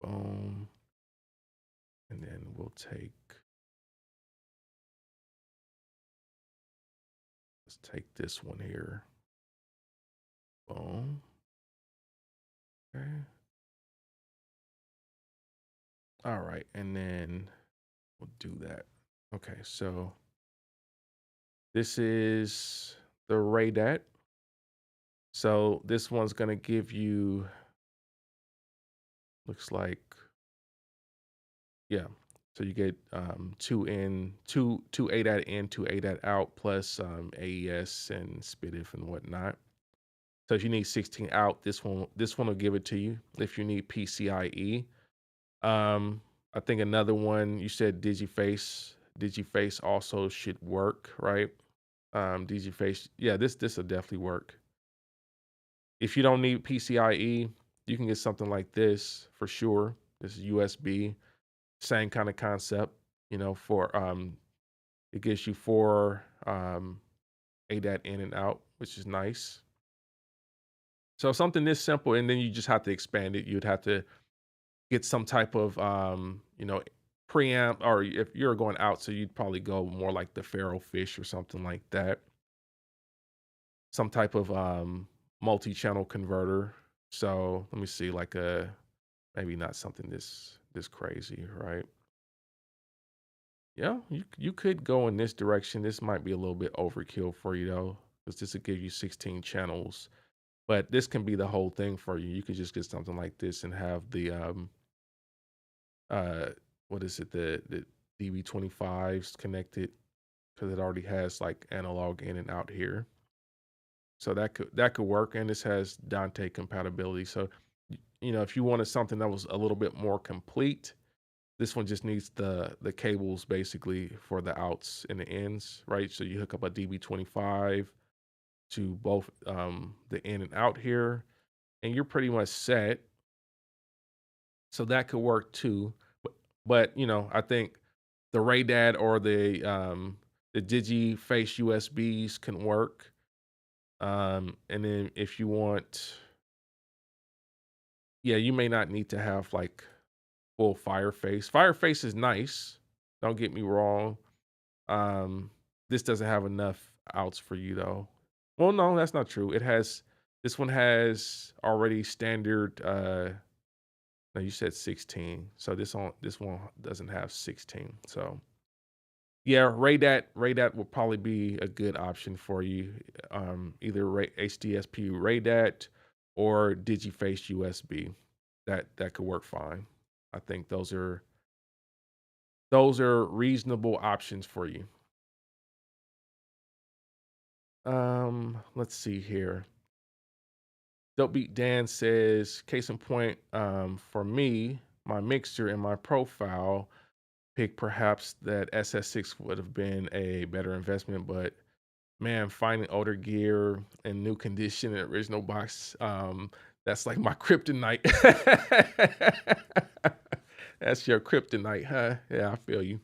Boom. And then we'll let's take this one here. Boom. Okay. All right, and then we'll do that. Okay, so this is the RADAT. So this one's gonna give you, looks like, yeah. So you get 2 ADAT in, 2 ADAT out, plus AES and SPDIF and whatnot. So if you need 16 out, this one will give it to you. If you need PCIe, I think another one you said Digiface. Digiface also should work, right? Digiface, yeah, this will definitely work. If you don't need PCIe, you can get something like this for sure. This is USB, same kind of concept, for it gives you 4 ADAT in and out, which is nice. So something this simple, and then you just have to expand it. You'd have to get some type of preamp, or if you're going out, so you'd probably go more like the Pharaoh Fish or something like that. some type of multi-channel converter. So let me see, like maybe not something this crazy, right? Yeah, you could go in this direction. This might be a little bit overkill for you though, because this will give you 16 channels. But this can be the whole thing for you. You could just get something like this and have the uh what is it, the DB25s connected, because it already has like analog in and out here. So that could work, and this has Dante compatibility. So you know, if you wanted something that was a little bit more complete, this one just needs the cables basically for the outs and the ins, right? So you hook up a DB25 to both the in and out here, and you're pretty much set. So that could work too. But you know, I think the Radad or the DigiFace USBs can work. And then if you want, yeah, you may not need to have like full Fireface. Fireface is nice. Don't get me wrong. This doesn't have enough outs for you though. Well, no, that's not true. This one has already standard no, you said 16. So this one doesn't have 16. So yeah, Radad will probably be a good option for you. Either HDSP Radad or DigiFace USB. That could work fine. I think those are reasonable options for you. Let's see here. Dope Beat Dan says, case in point, for me, my mixer and my profile pick, perhaps that SS6 would have been a better investment, but man, finding older gear in new condition and original box, that's like my kryptonite. That's your kryptonite, huh? Yeah, I feel you.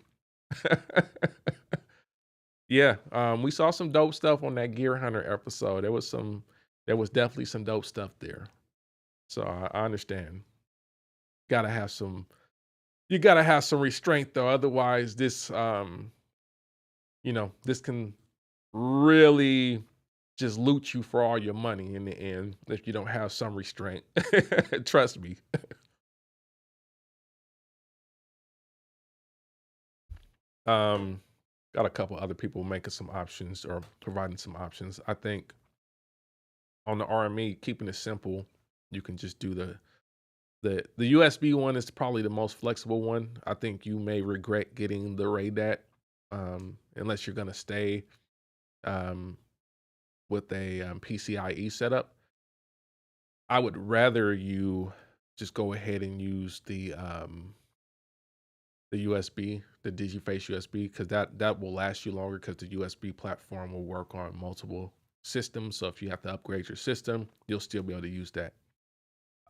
Yeah, we saw some dope stuff on that Gear Hunter episode. There was definitely some dope stuff there. So I understand. Gotta have some. You gotta have some restraint though. Otherwise, this this can really just loot you for all your money in the end if you don't have some restraint. Trust me. Um, got a couple other people making some options or providing some options. I think on the RME, keeping it simple, you can just do the USB one is probably the most flexible one. I think you may regret getting the Radad, unless you're gonna stay um, with a PCIe setup. I would rather you just go ahead and use the USB, the DigiFace USB, because that will last you longer, because the USB platform will work on multiple systems. So if you have to upgrade your system, you'll still be able to use that.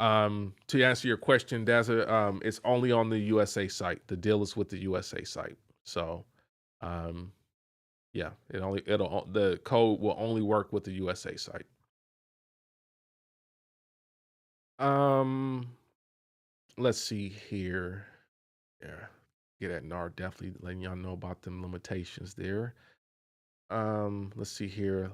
To answer your question, Dazza, it's only on the USA site. The deal is with the USA site. So, yeah, the code will only work with the USA site. Let's see here. Yeah, get at NAR, definitely letting y'all know about them limitations there. Let's see here.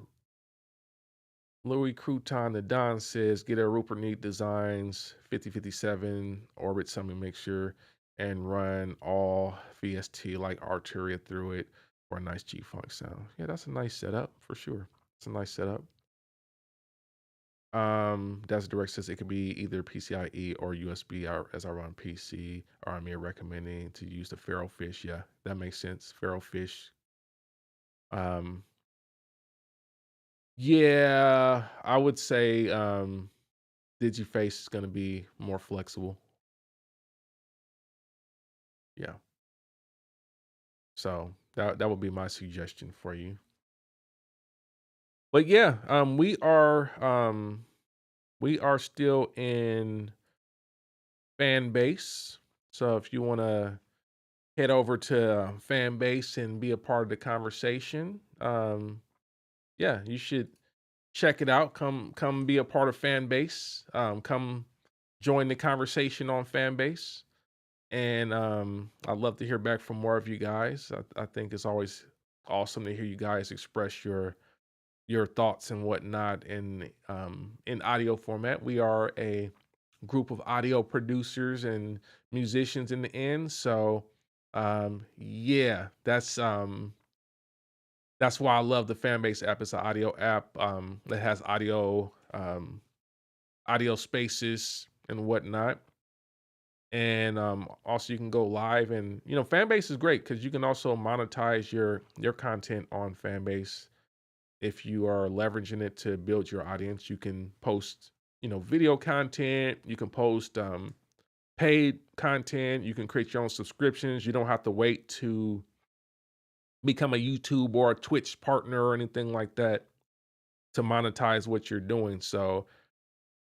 Louis Crouton the Don says, get a Rupert Neat Designs 5057 Orbit Summon mixture and run all VST like Arturia through it for a nice G-Funk sound. Yeah, that's a nice setup for sure. It's a nice setup. That's direct says it could be either PCIe or USB. As I run PC, I'm recommending to use the Pharaoh Fish. Yeah, that makes sense. Pharaoh Fish. Yeah, I would say DigiFace is going to be more flexible. Yeah. So that would be my suggestion for you. But yeah, we are still in fan base. So if you want to head over to fan base and be a part of the conversation, yeah, you should check it out. Come be a part of fan base. Come join the conversation on fan base. And I'd love to hear back from more of you guys. I think it's always awesome to hear you guys express your your thoughts and whatnot in audio format. We are a group of audio producers and musicians in the end. So yeah, that's why I love the Fanbase app. It's an audio app that has audio spaces and whatnot. And also you can go live, and Fanbase is great because you can also monetize your content on Fanbase. If you are leveraging it to build your audience, you can post video content, you can post paid content, you can create your own subscriptions. You don't have to wait to become a YouTube or a Twitch partner or anything like that to monetize what you're doing. So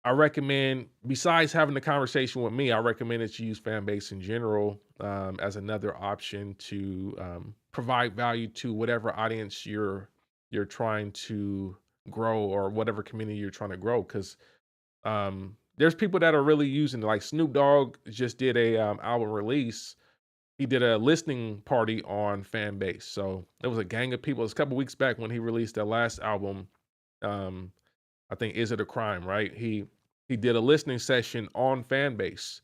I recommend, besides having the conversation with me, I recommend that you use Fanbase in general as another option to provide value to whatever audience you're trying to grow, or whatever community you're trying to grow. Because there's people that are really using it. Like Snoop Dogg just did a album release. He did a listening party on Fanbase. So there was a gang of people. It was a couple weeks back when he released that last album. Um, I think Is It a Crime, right? He did a listening session on Fanbase.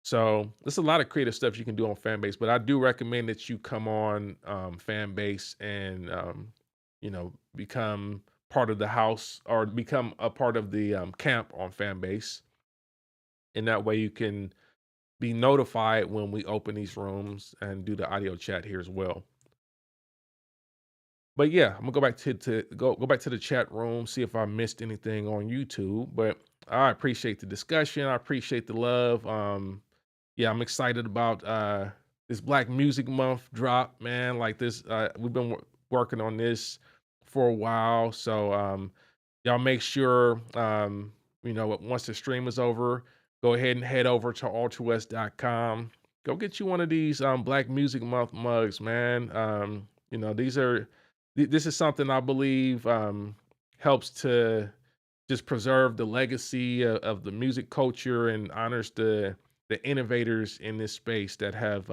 So there's a lot of creative stuff you can do on Fanbase, but I do recommend that you come on Fanbase and become part of the house, or become a part of the camp on Fanbase. And that way you can be notified when we open these rooms and do the audio chat here as well. But yeah, I'm gonna go back to go back to the chat room, see if I missed anything on YouTube. But I appreciate the discussion. I appreciate the love. Yeah, I'm excited about this Black Music Month drop, man. Like this, we've been working on this for a while. So y'all make sure once the stream is over, go ahead and head over to altruwest.com. Go get you one of these Black Music Month mugs, man. This is something I believe helps to just preserve the legacy of the music culture, and honors the innovators in this space that have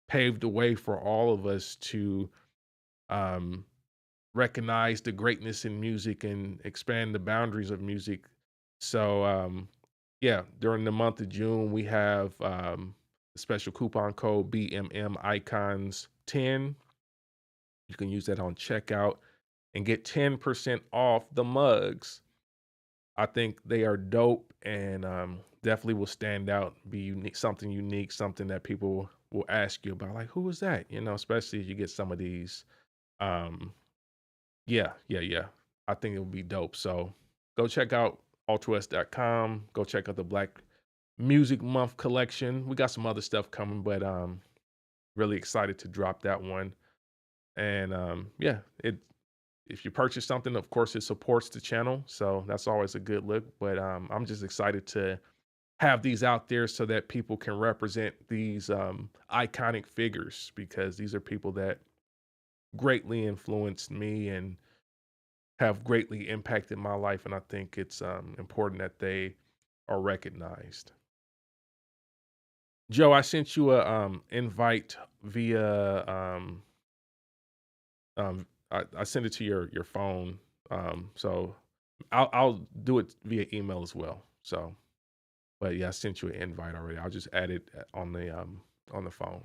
paved the way for all of us to um, recognize the greatness in music and expand the boundaries of music. So yeah, during the month of June, we have a special coupon code BMM Icons 10. You can use that on checkout and get 10% off the mugs. I think they are dope, and definitely will stand out, be unique, something that people will ask you about, like, who is that? Especially if you get some of these. Um, yeah. I think it would be dope. So go check out altruwest.com. Go check out the Black Music Month collection. We got some other stuff coming, but really excited to drop that one. And yeah, if you purchase something, of course, it supports the channel. So that's always a good look. But I'm just excited to have these out there so that people can represent these iconic figures, because these are people that greatly influenced me and have greatly impacted my life. And I think it's important that they are recognized. Joe, I sent you a invite via I sent it to your phone. So I'll do it via email as well. So, but yeah, I sent you an invite already. I'll just add it on the phone.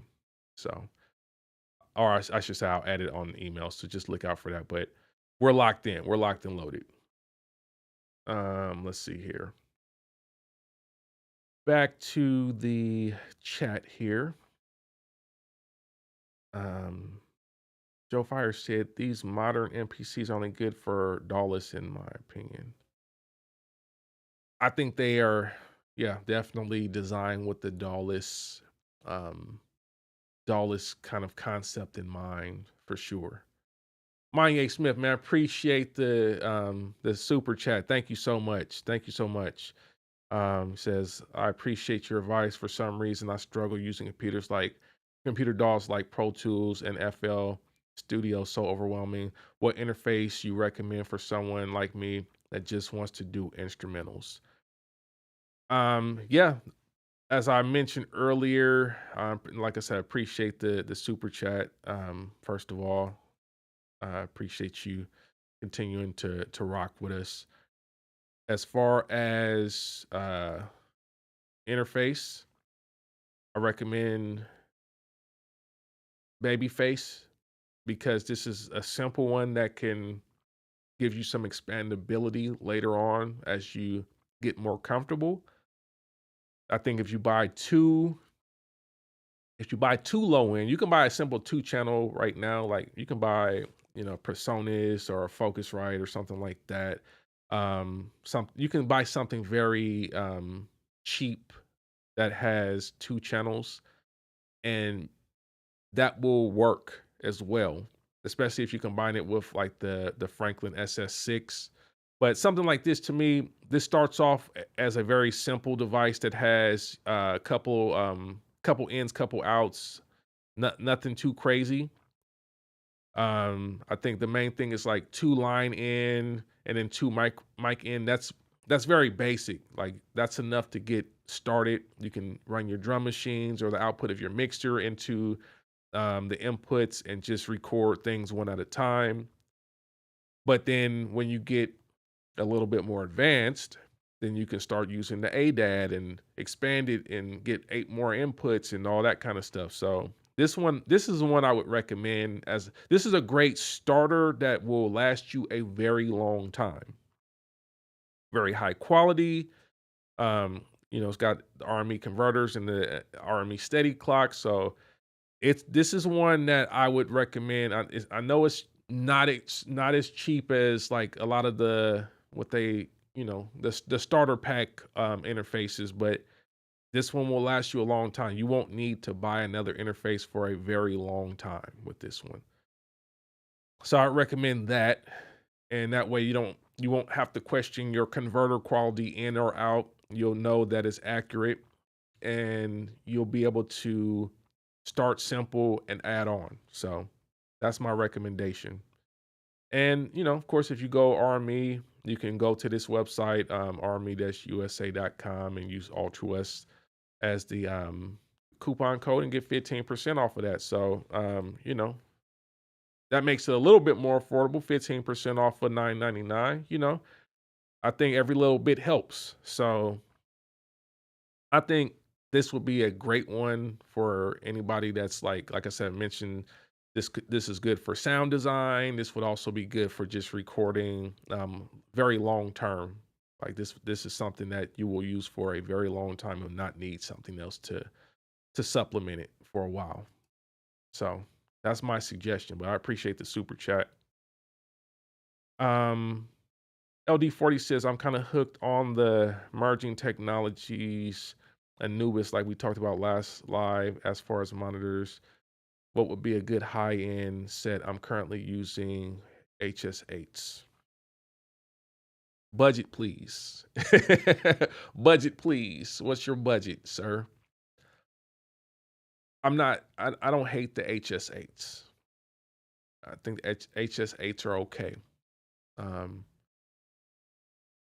So, or I should say I'll add it on the email. So just look out for that. But we're locked in. We're locked and loaded. Let's see here. Back to the chat here. Joe Fire said these modern NPCs are only good for DAWless, in my opinion. I think they are, yeah, definitely designed with the DAWless kind of concept in mind, for sure. Manye Smith, man, appreciate the super chat. Thank you so much. Thank you so much. Says, I appreciate your advice. For some reason, I struggle using computer DAWs like Pro Tools and FL Studio. So overwhelming. What interface you recommend for someone like me that just wants to do instrumentals? Yeah, as I mentioned earlier, like I said, I appreciate the super chat. First of all, I appreciate you continuing to rock with us. As far as interface, I recommend Babyface because this is a simple one that can give you some expandability later on as you get more comfortable. I think if you buy too low end, you can buy a simple 2-channel right now. Like you can buy, Personas or a Focusrite or something like that. You can buy something very cheap that has 2 channels, and that will work as well, especially if you combine it with like the Franklin SS6. But something like this, to me, this starts off as a very simple device that has a couple ins, couple outs, nothing too crazy. I think the main thing is like 2 line in and then 2 mic in. That's very basic. Like that's enough to get started. You can run your drum machines or the output of your mixer into the inputs and just record things one at a time. But then when you get a little bit more advanced, then you can start using the ADAT and expand it and get 8 more inputs and all that kind of stuff. So this is the one I would recommend, as this is a great starter that will last you a very long time. Very high quality. It's got the RME converters and the RME steady clock. So this is one that I would recommend. I know it's not as cheap as like a lot of the starter pack interfaces, but this one will last you a long time. You won't need to buy another interface for a very long time with this one. So I recommend that, and that way you won't have to question your converter quality in or out. You'll know that it's accurate, and you'll be able to start simple and add on. So that's my recommendation. And, of course, if you go RME, you can go to this website, rme-usa.com, and use Altruwest as the coupon code and get 15% off of that. So, that makes it a little bit more affordable, 15% off of $9.99. I think every little bit helps. So I think this would be a great one for anybody that's like I said, mentioned this is good for sound design. This would also be good for just recording very long term. Like this is something that you will use for a very long time and not need something else to supplement it for a while. So that's my suggestion, but I appreciate the super chat. LD40 says, I'm kind of hooked on the merging technologies, Anubis, like we talked about last live. As far as monitors, what would be a good high-end set? I'm currently using HS8s. Budget, please. Budget, please. What's your budget, sir? I don't hate the HS8s. I think the HS8s are okay.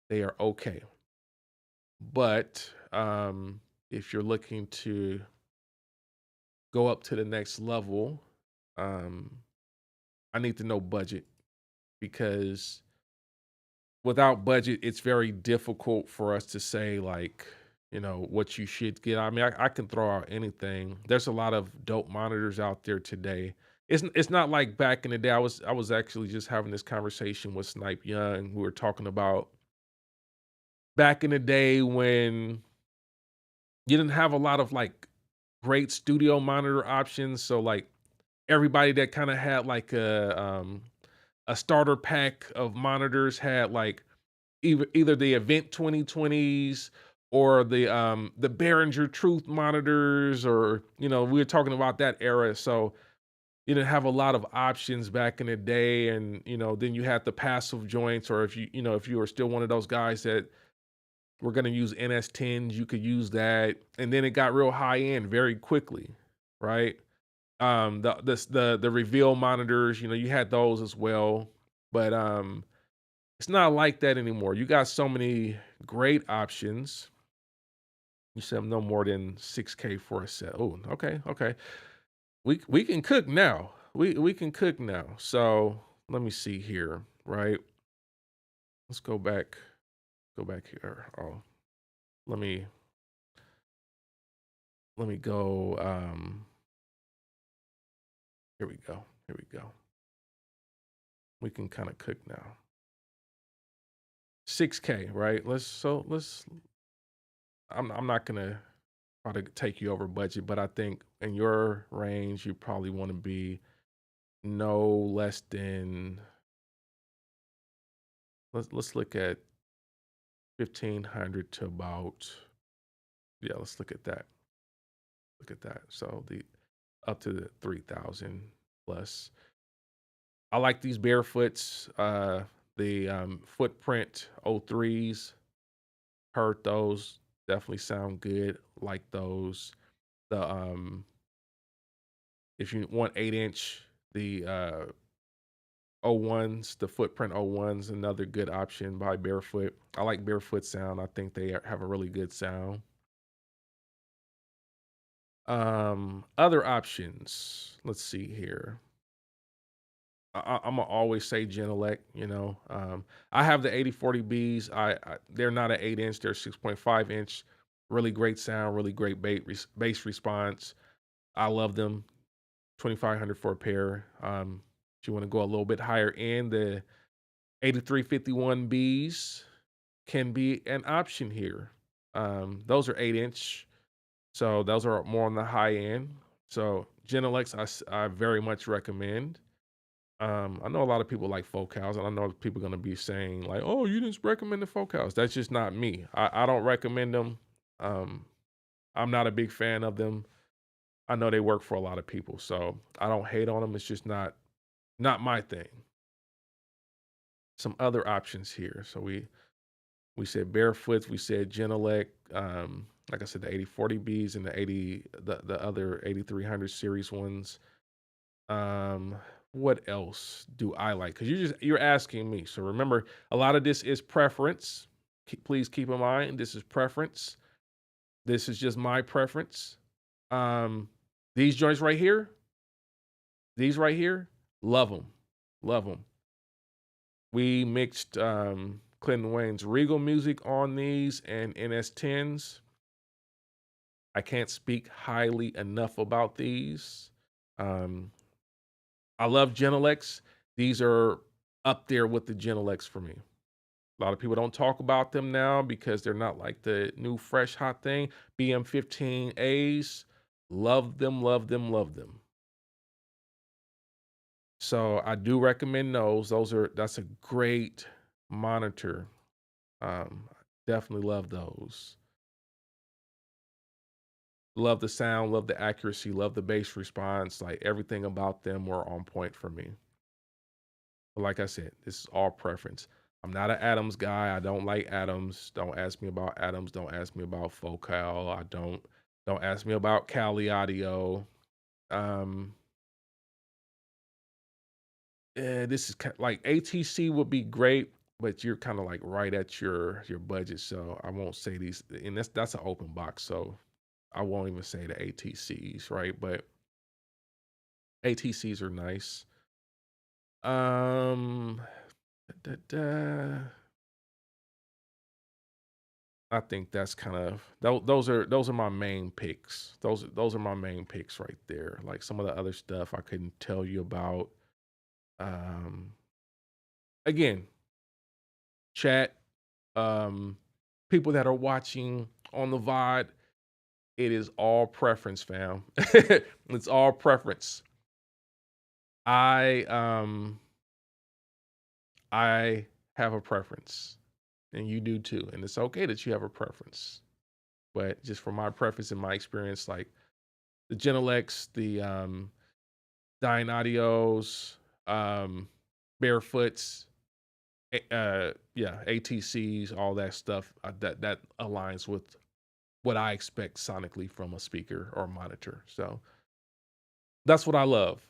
They are okay. But if you're looking to go up to the next level, I need to know budget, because without budget, it's very difficult for us to say like, what you should get. I mean, I can throw out anything. There's a lot of dope monitors out there today. It's not like back in the day. I was actually just having this conversation with Snipe Young. We were talking about back in the day when you didn't have a lot of like great studio monitor options. So like everybody that kind of had like a starter pack of monitors had like either the Event 2020s or the Behringer Truth monitors, or we were talking about that era. So you didn't have a lot of options back in the day, and then you had the passive joints, or if you were still one of those guys that were going to use NS10s, you could use that, and then it got real high end very quickly, right? The reveal monitors, you had those as well, but it's not like that anymore. You got so many great options. You said no more than 6K for a set. Oh, okay. We can cook now. We can cook now. So let me see here. right? Let's go back here. Oh, let me go. Here we go. We can kind of cook now. 6K, right? I'm not gonna try to take you over budget, but I think in your range you probably want to be no less than, let's look at 1,500 to about, yeah, let's look at that. So the up to the 3,000 plus. I like these barefoots, the footprint O3s. Heard those, definitely sound good. Like those. The if you want 8-inch, the O1s, the footprint O1s, another good option by Barefoot. I like Barefoot sound. I think they have a really good sound. Other options. Let's see here. I'm gonna always say Genelec. I have the 8040Bs. They're not an 8-inch. They're 6.5-inch. Really great sound. Really great bass response. I love them. 2,500 for a pair. If you want to go a little bit higher end, the 8351Bs can be an option here. Those are 8-inch, so those are more on the high end. So Genelecs, I very much recommend. I know a lot of people like Focals, and I know people are going to be saying like, "Oh, you didn't recommend the Focals." That's just not me. I don't recommend them. I'm not a big fan of them. I know they work for a lot of people, so I don't hate on them. It's just not my thing. Some other options here. So we said Barefoots, we said Genelec, like I said, the 8040Bs and the other 8300 series ones. What else do I like? Because you're asking me. So remember, a lot of this is preference. Please keep in mind, this is preference. This is just my preference. These joints right here, love them. We mixed Clinton Wayne's Regal music on these and NS10s. I can't speak highly enough about these. I love Genelecs. These are up there with the Genelecs for me. A lot of people don't talk about them now because they're not like the new fresh hot thing. BM15As, love them. So I do recommend those. That's a great monitor. Definitely love those. Love the sound, love the accuracy, love the bass response. Like everything about them were on point for me. But like I said, this is all preference. I'm not an Adams guy. I don't like Adams. Don't ask me about Adams. Don't ask me about Focal. Don't ask me about Cali Audio. This is like ATC would be great, but you're kind of like right at your budget. So I won't say these, and that's an open box. So I won't even say the ATCs, right? But ATCs are nice. I think that's kind of those are my main picks. Those are my main picks right there. Like some of the other stuff I couldn't tell you about. Again, chat, people that are watching on the VOD, it is all preference, fam. It's all preference. I have a preference, and you do too, and it's okay that you have a preference. But just from my preference and my experience, like the Genelecs, the Dying Audios, Barefoots, ATCs, all that stuff, that aligns with what I expect sonically from a speaker or monitor. So that's what I love.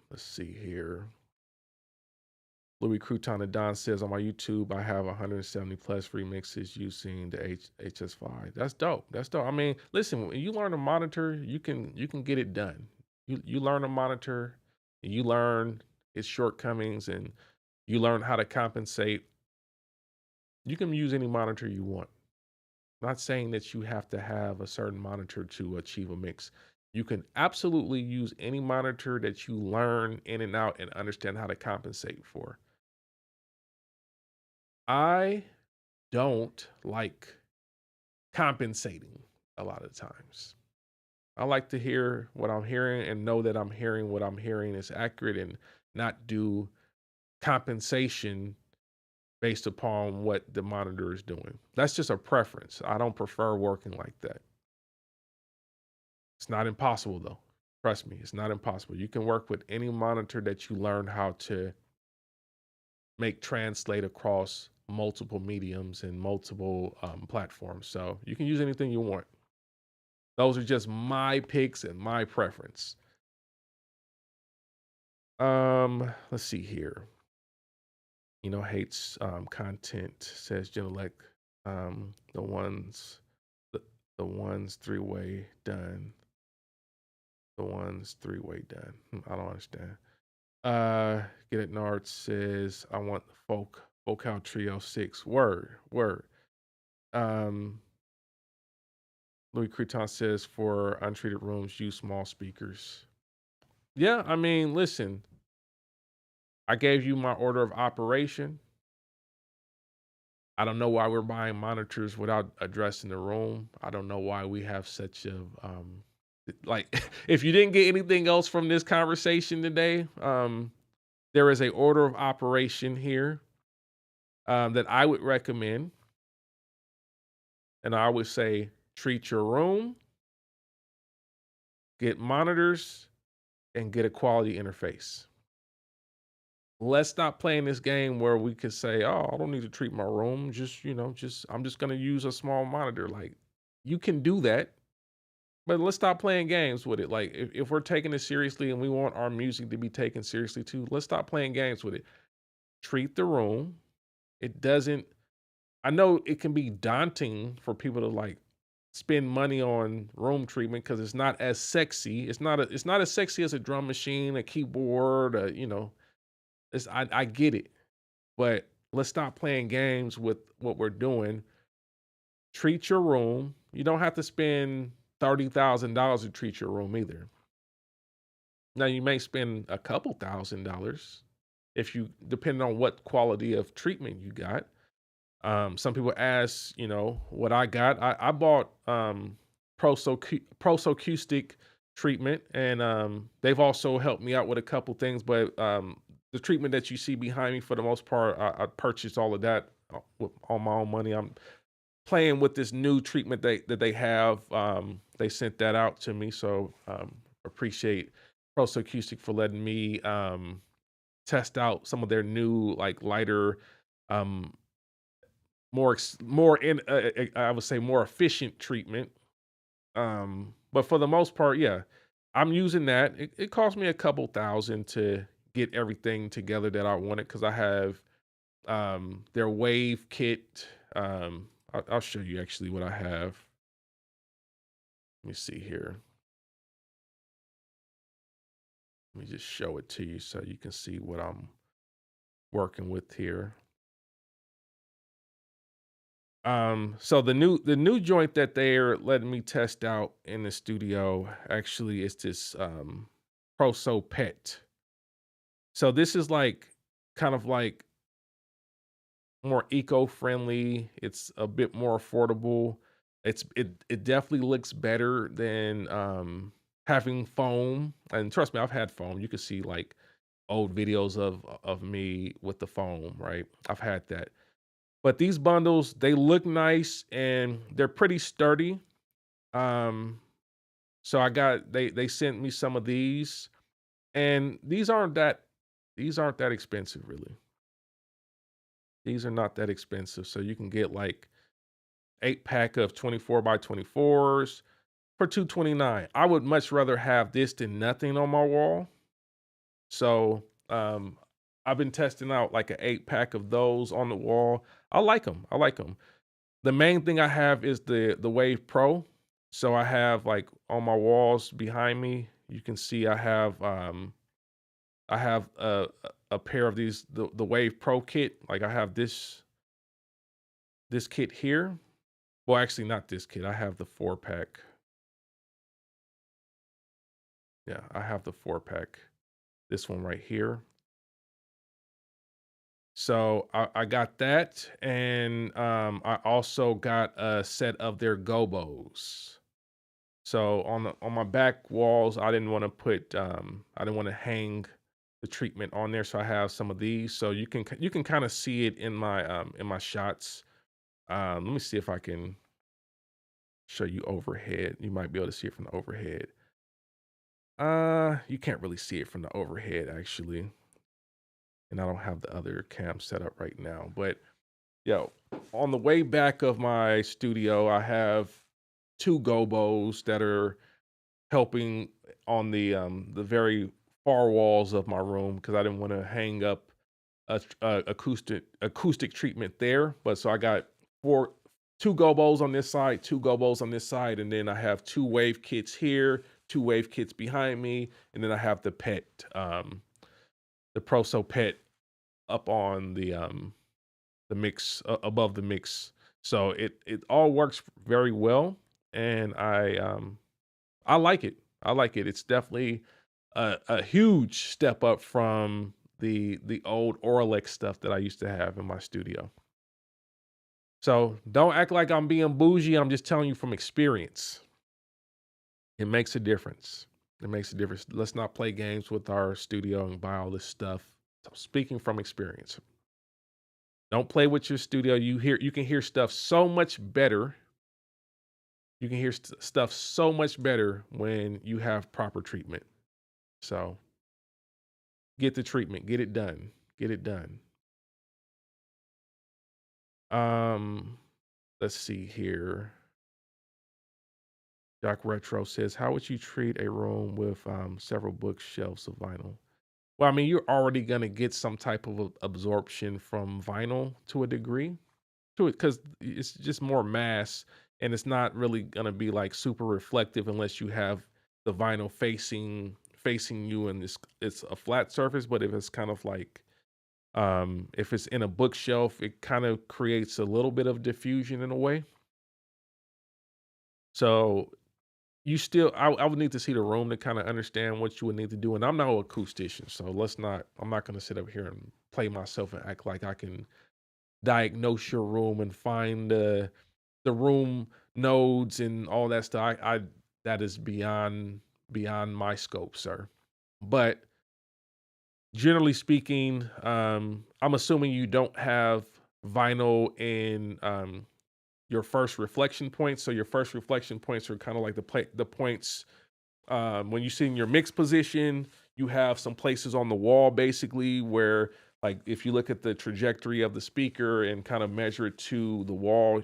Let's see here. Louis Crouton and Don says on my YouTube, I have 170 plus remixes using the HS5. That's dope. I mean, listen, when you learn to monitor, you can get it done. You learn to monitor, and you learn its shortcomings and you learn how to compensate, you can use any monitor you want. Not saying that you have to have a certain monitor to achieve a mix. You can absolutely use any monitor that you learn in and out and understand how to compensate for. I don't like compensating a lot of times. I like to hear what I'm hearing and know that I'm hearing what I'm hearing is accurate and not do compensation based upon what the monitor is doing. That's just a preference. I don't prefer working like that. It's not impossible though. Trust me, it's not impossible. You can work with any monitor that you learn how to make translate across multiple mediums and multiple platforms. So you can use anything you want. Those are just my picks and my preference. Let's see here. Hates content, says Genelec. The ones three-way done. The ones three-way done. I don't understand. Get it Nard says I want the Vocal Trio 6. Word. Louis Creton says for untreated rooms, use small speakers. Yeah, I mean, listen, I gave you my order of operation. I don't know why we're buying monitors without addressing the room. I don't know why we have such a like if you didn't get anything else from this conversation today, there is a order of operation here that I would recommend. And I would say treat your room, get monitors, and get a quality interface. Let's stop playing this game where we could say, "Oh, I don't need to treat my room. I'm just gonna use a small monitor." Like, you can do that, but let's stop playing games with it. Like, if we're taking it seriously and we want our music to be taken seriously too, let's stop playing games with it. Treat the room. It doesn't. I know it can be daunting for people to like spend money on room treatment because it's not as sexy. It's not as sexy as a drum machine, a keyboard. I get it, but let's stop playing games with what we're doing. Treat your room. You don't have to spend $30,000 to treat your room either. Now you may spend a couple $1,000 if you depending on what quality of treatment you got. Some people ask, what I got. I bought Prosoacoustic treatment, and they've also helped me out with a couple things. But the treatment that you see behind me, for the most part, I purchased all of that with all my own money. I'm playing with this new treatment that they have. They sent that out to me, so appreciate Prosoacoustic for letting me test out some of their new like lighter. I would say more efficient treatment. But for the most part, yeah, I'm using that. It cost me a couple thousand to get everything together that I wanted because I have their wave kit. I'll show you actually what I have. Let me see here. Let me just show it to you so you can see what I'm working with here. So the new joint that they're letting me test out in the studio actually is this Proso Pet. So this is like kind of like more eco-friendly. It's a bit more affordable. It definitely looks better than having foam. And trust me, I've had foam. You can see like old videos of me with the foam, right? I've had that. But these bundles, they look nice and they're pretty sturdy. So they sent me some of these, and these aren't that expensive really. These are not that expensive. So you can get like 8-pack of 24 by 24s for $229. I would much rather have this than nothing on my wall. So I've been testing out like an 8-pack of those on the wall. I like them. The main thing I have is the Wave Pro. So I have like on my walls behind me, you can see I have I have a pair of these, the Wave Pro kit. Like I have this kit here. Well, actually not this kit. I have the 4-pack. Yeah, I have the 4-pack. This one right here. So I got that, and I also got a set of their gobos. So on my back walls, I didn't want to put I didn't want to hang the treatment on there, so I have some of these. So you can kind of see it in my shots. Let me see if I can show you overhead. You might be able to see it from the overhead. You can't really see it from the overhead actually, and I don't have the other cam set up right now. But yo, on the way back of my studio, I have two gobos that are helping on the very far walls of my room because I didn't want to hang up a acoustic treatment there. But so I got two gobos on this side, two gobos on this side, and then I have two wave kits here, two wave kits behind me, and then I have the pet, the Proso pet up on the mix above the mix. So it all works very well, and I like it. I like it. It's definitely a huge step up from the old Auralex stuff that I used to have in my studio. So don't act like I'm being bougie. I'm just telling you from experience. It makes a difference. It makes a difference. Let's not play games with our studio and buy all this stuff. So speaking from experience. Don't play with your studio. You can hear stuff so much better. You can hear stuff so much better when you have proper treatment. So get the treatment, get it done. Get it done. Let's see here. Doc Retro says, how would you treat a room with several bookshelves of vinyl? Well, I mean, you're already gonna get some type of absorption from vinyl to a degree to it because it's just more mass and it's not really gonna be like super reflective unless you have the vinyl facing you and it's a flat surface. But if it's kind of like if it's in a bookshelf, it kind of creates a little bit of diffusion in a way. So you still, I would need to see the room to kind of understand what you would need to do. And I'm no acoustician, so I'm not going to sit up here and play myself and act like I can diagnose your room and find the room nodes and all that stuff. That is beyond my scope, sir. But generally speaking, I'm assuming you don't have vinyl in your first reflection points. So your first reflection points are kind of like the points when you see in your mix position. You have some places on the wall basically where, like, if you look at the trajectory of the speaker and kind of measure it to the wall,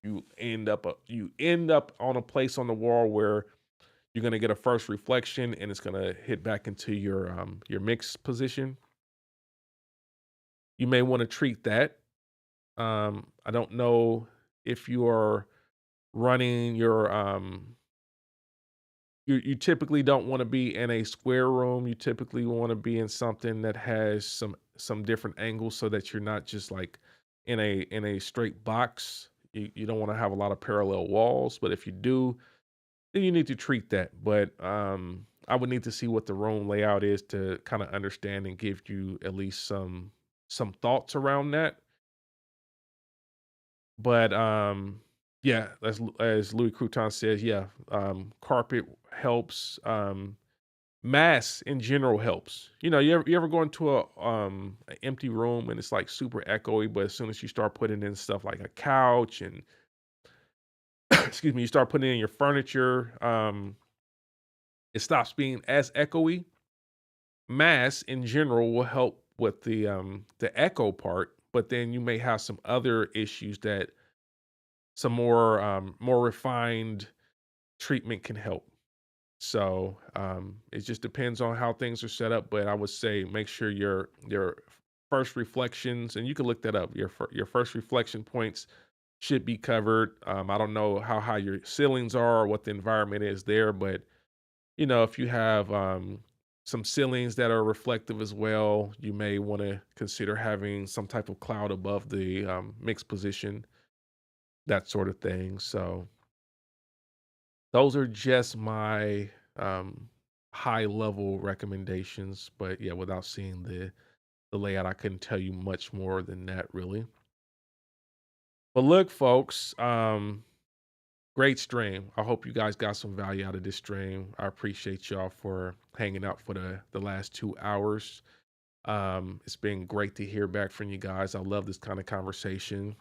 you end up on a place on the wall where you're going to get a first reflection and it's going to hit back into your mix position. You may want to treat that. I don't know if you are running your you typically don't want to be in a square room. You typically want to be in something that has some different angles so that you're not just like in a straight box. You don't want to have a lot of parallel walls, but if you do, then you need to treat that. But I would need to see what the room layout is to kind of understand and give you at least some thoughts around that. But yeah, as Louis Crouton says, yeah, carpet helps. Mass in general helps. You know, you ever go into a an empty room and it's like super echoey, but as soon as you start putting in stuff like a couch and excuse me, you start putting in your furniture, it stops being as echoey. Mass in general will help with the echo part, but then you may have some other issues that some more refined treatment can help. So it just depends on how things are set up. But I would say make sure your first reflections, and you can look that up. Your first reflection points should be covered. I don't know how high your ceilings are or what the environment is there, but you know if you have some ceilings that are reflective as well. You may want to consider having some type of cloud above the mix position, that sort of thing. So those are just my high level recommendations. But yeah, without seeing the layout, I couldn't tell you much more than that really. But look, folks, great stream. I hope you guys got some value out of this stream. I appreciate y'all for hanging out for the last 2 hours. It's been great to hear back from you guys. I love this kind of conversation.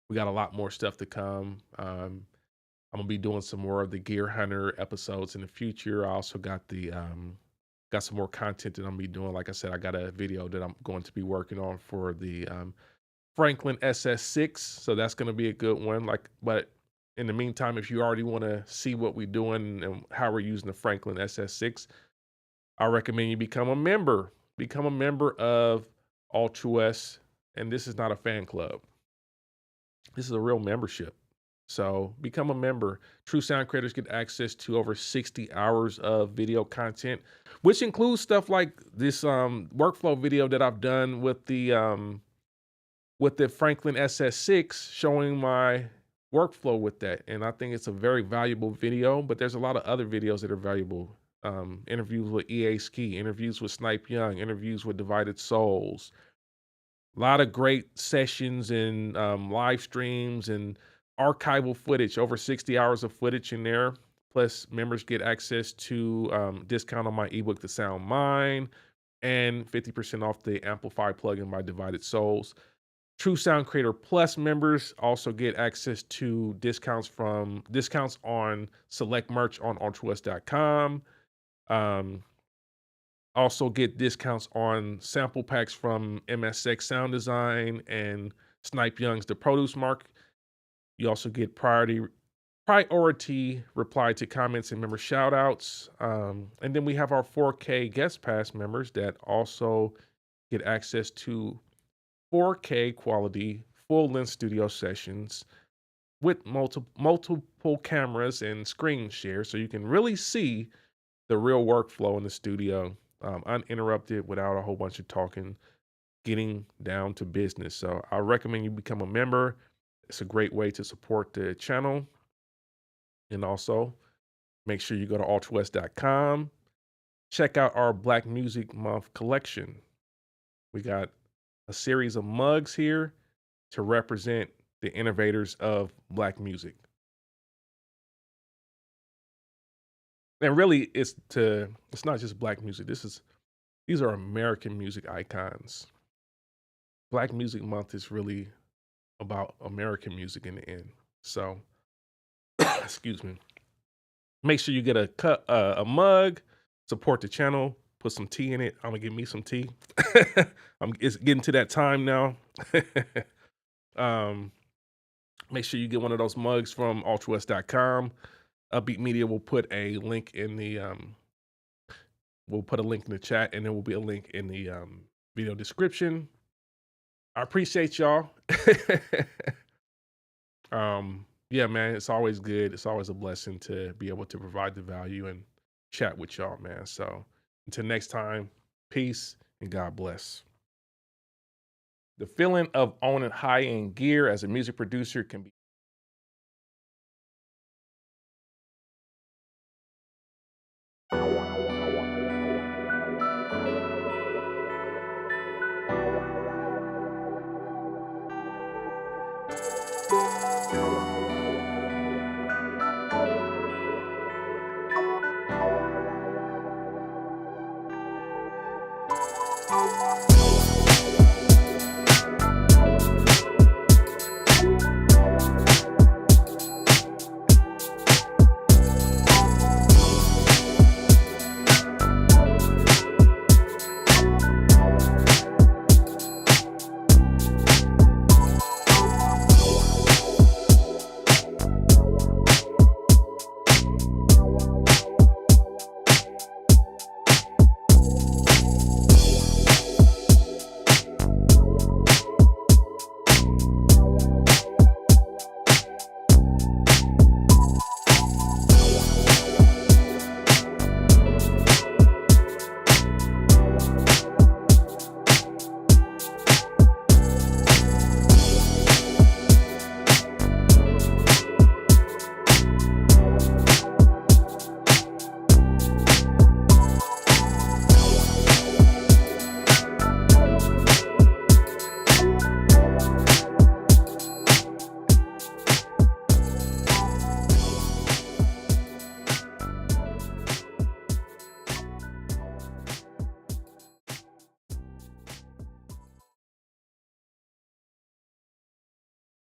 We got a lot more stuff to come. I'm gonna be doing some more of the Gear Hunter episodes in the future. I also got got some more content that I'm gonna be doing. Like I said, I got a video that I'm going to be working on for the Franklin SS6. So that's gonna be a good one. But in the meantime, if you already want to see what we're doing and how we're using the Franklin SS6, I recommend you become a member. Become a member of Altruwest. And this is not a fan club. This is a real membership. So become a member. True sound creators get access to over 60 hours of video content, which includes stuff like this workflow video that I've done with the Franklin SS6, showing my workflow with that. And I think it's a very valuable video, but there's a lot of other videos that are valuable. Interviews with EA Ski, interviews with Snipe Young, interviews with Divided Souls. A lot of great sessions and live streams and archival footage, over 60 hours of footage in there. Plus, members get access to discount on my ebook, The Sound Mind, and 50% off the Amplify plugin by Divided Souls. True Sound Creator Plus members also get access to discounts on select merch on Altruwest.com. Also get discounts on sample packs from MSX Sound Design and Snipe Young's The Produce Mark. You also get priority reply to comments and member shout outs. And then we have our 4K guest pass members that also get access to 4K quality full length studio sessions with multiple cameras and screen share, so you can really see the real workflow in the studio, uninterrupted, without a whole bunch of talking, getting down to business. So I recommend you become a member. It's a great way to support the channel. And also make sure you go to altruwest.com. Check out our Black Music Month collection. We got a series of mugs here to represent the innovators of Black music. And really, it's not just Black music. These are American music icons. Black Music Month is really about American music in the end. So, excuse me. Make sure you get a mug, support the channel, put some tea in it. I'm gonna get me some tea. It's getting to that time now. Make sure you get one of those mugs from altruwest.com. Upbeat Media will put a link in the chat, and there will be a link in the video description. I appreciate y'all. Yeah, man, it's always good. It's always a blessing to be able to provide the value and chat with y'all, man. So until next time, peace and God bless. The feeling of owning high-end gear as a music producer can be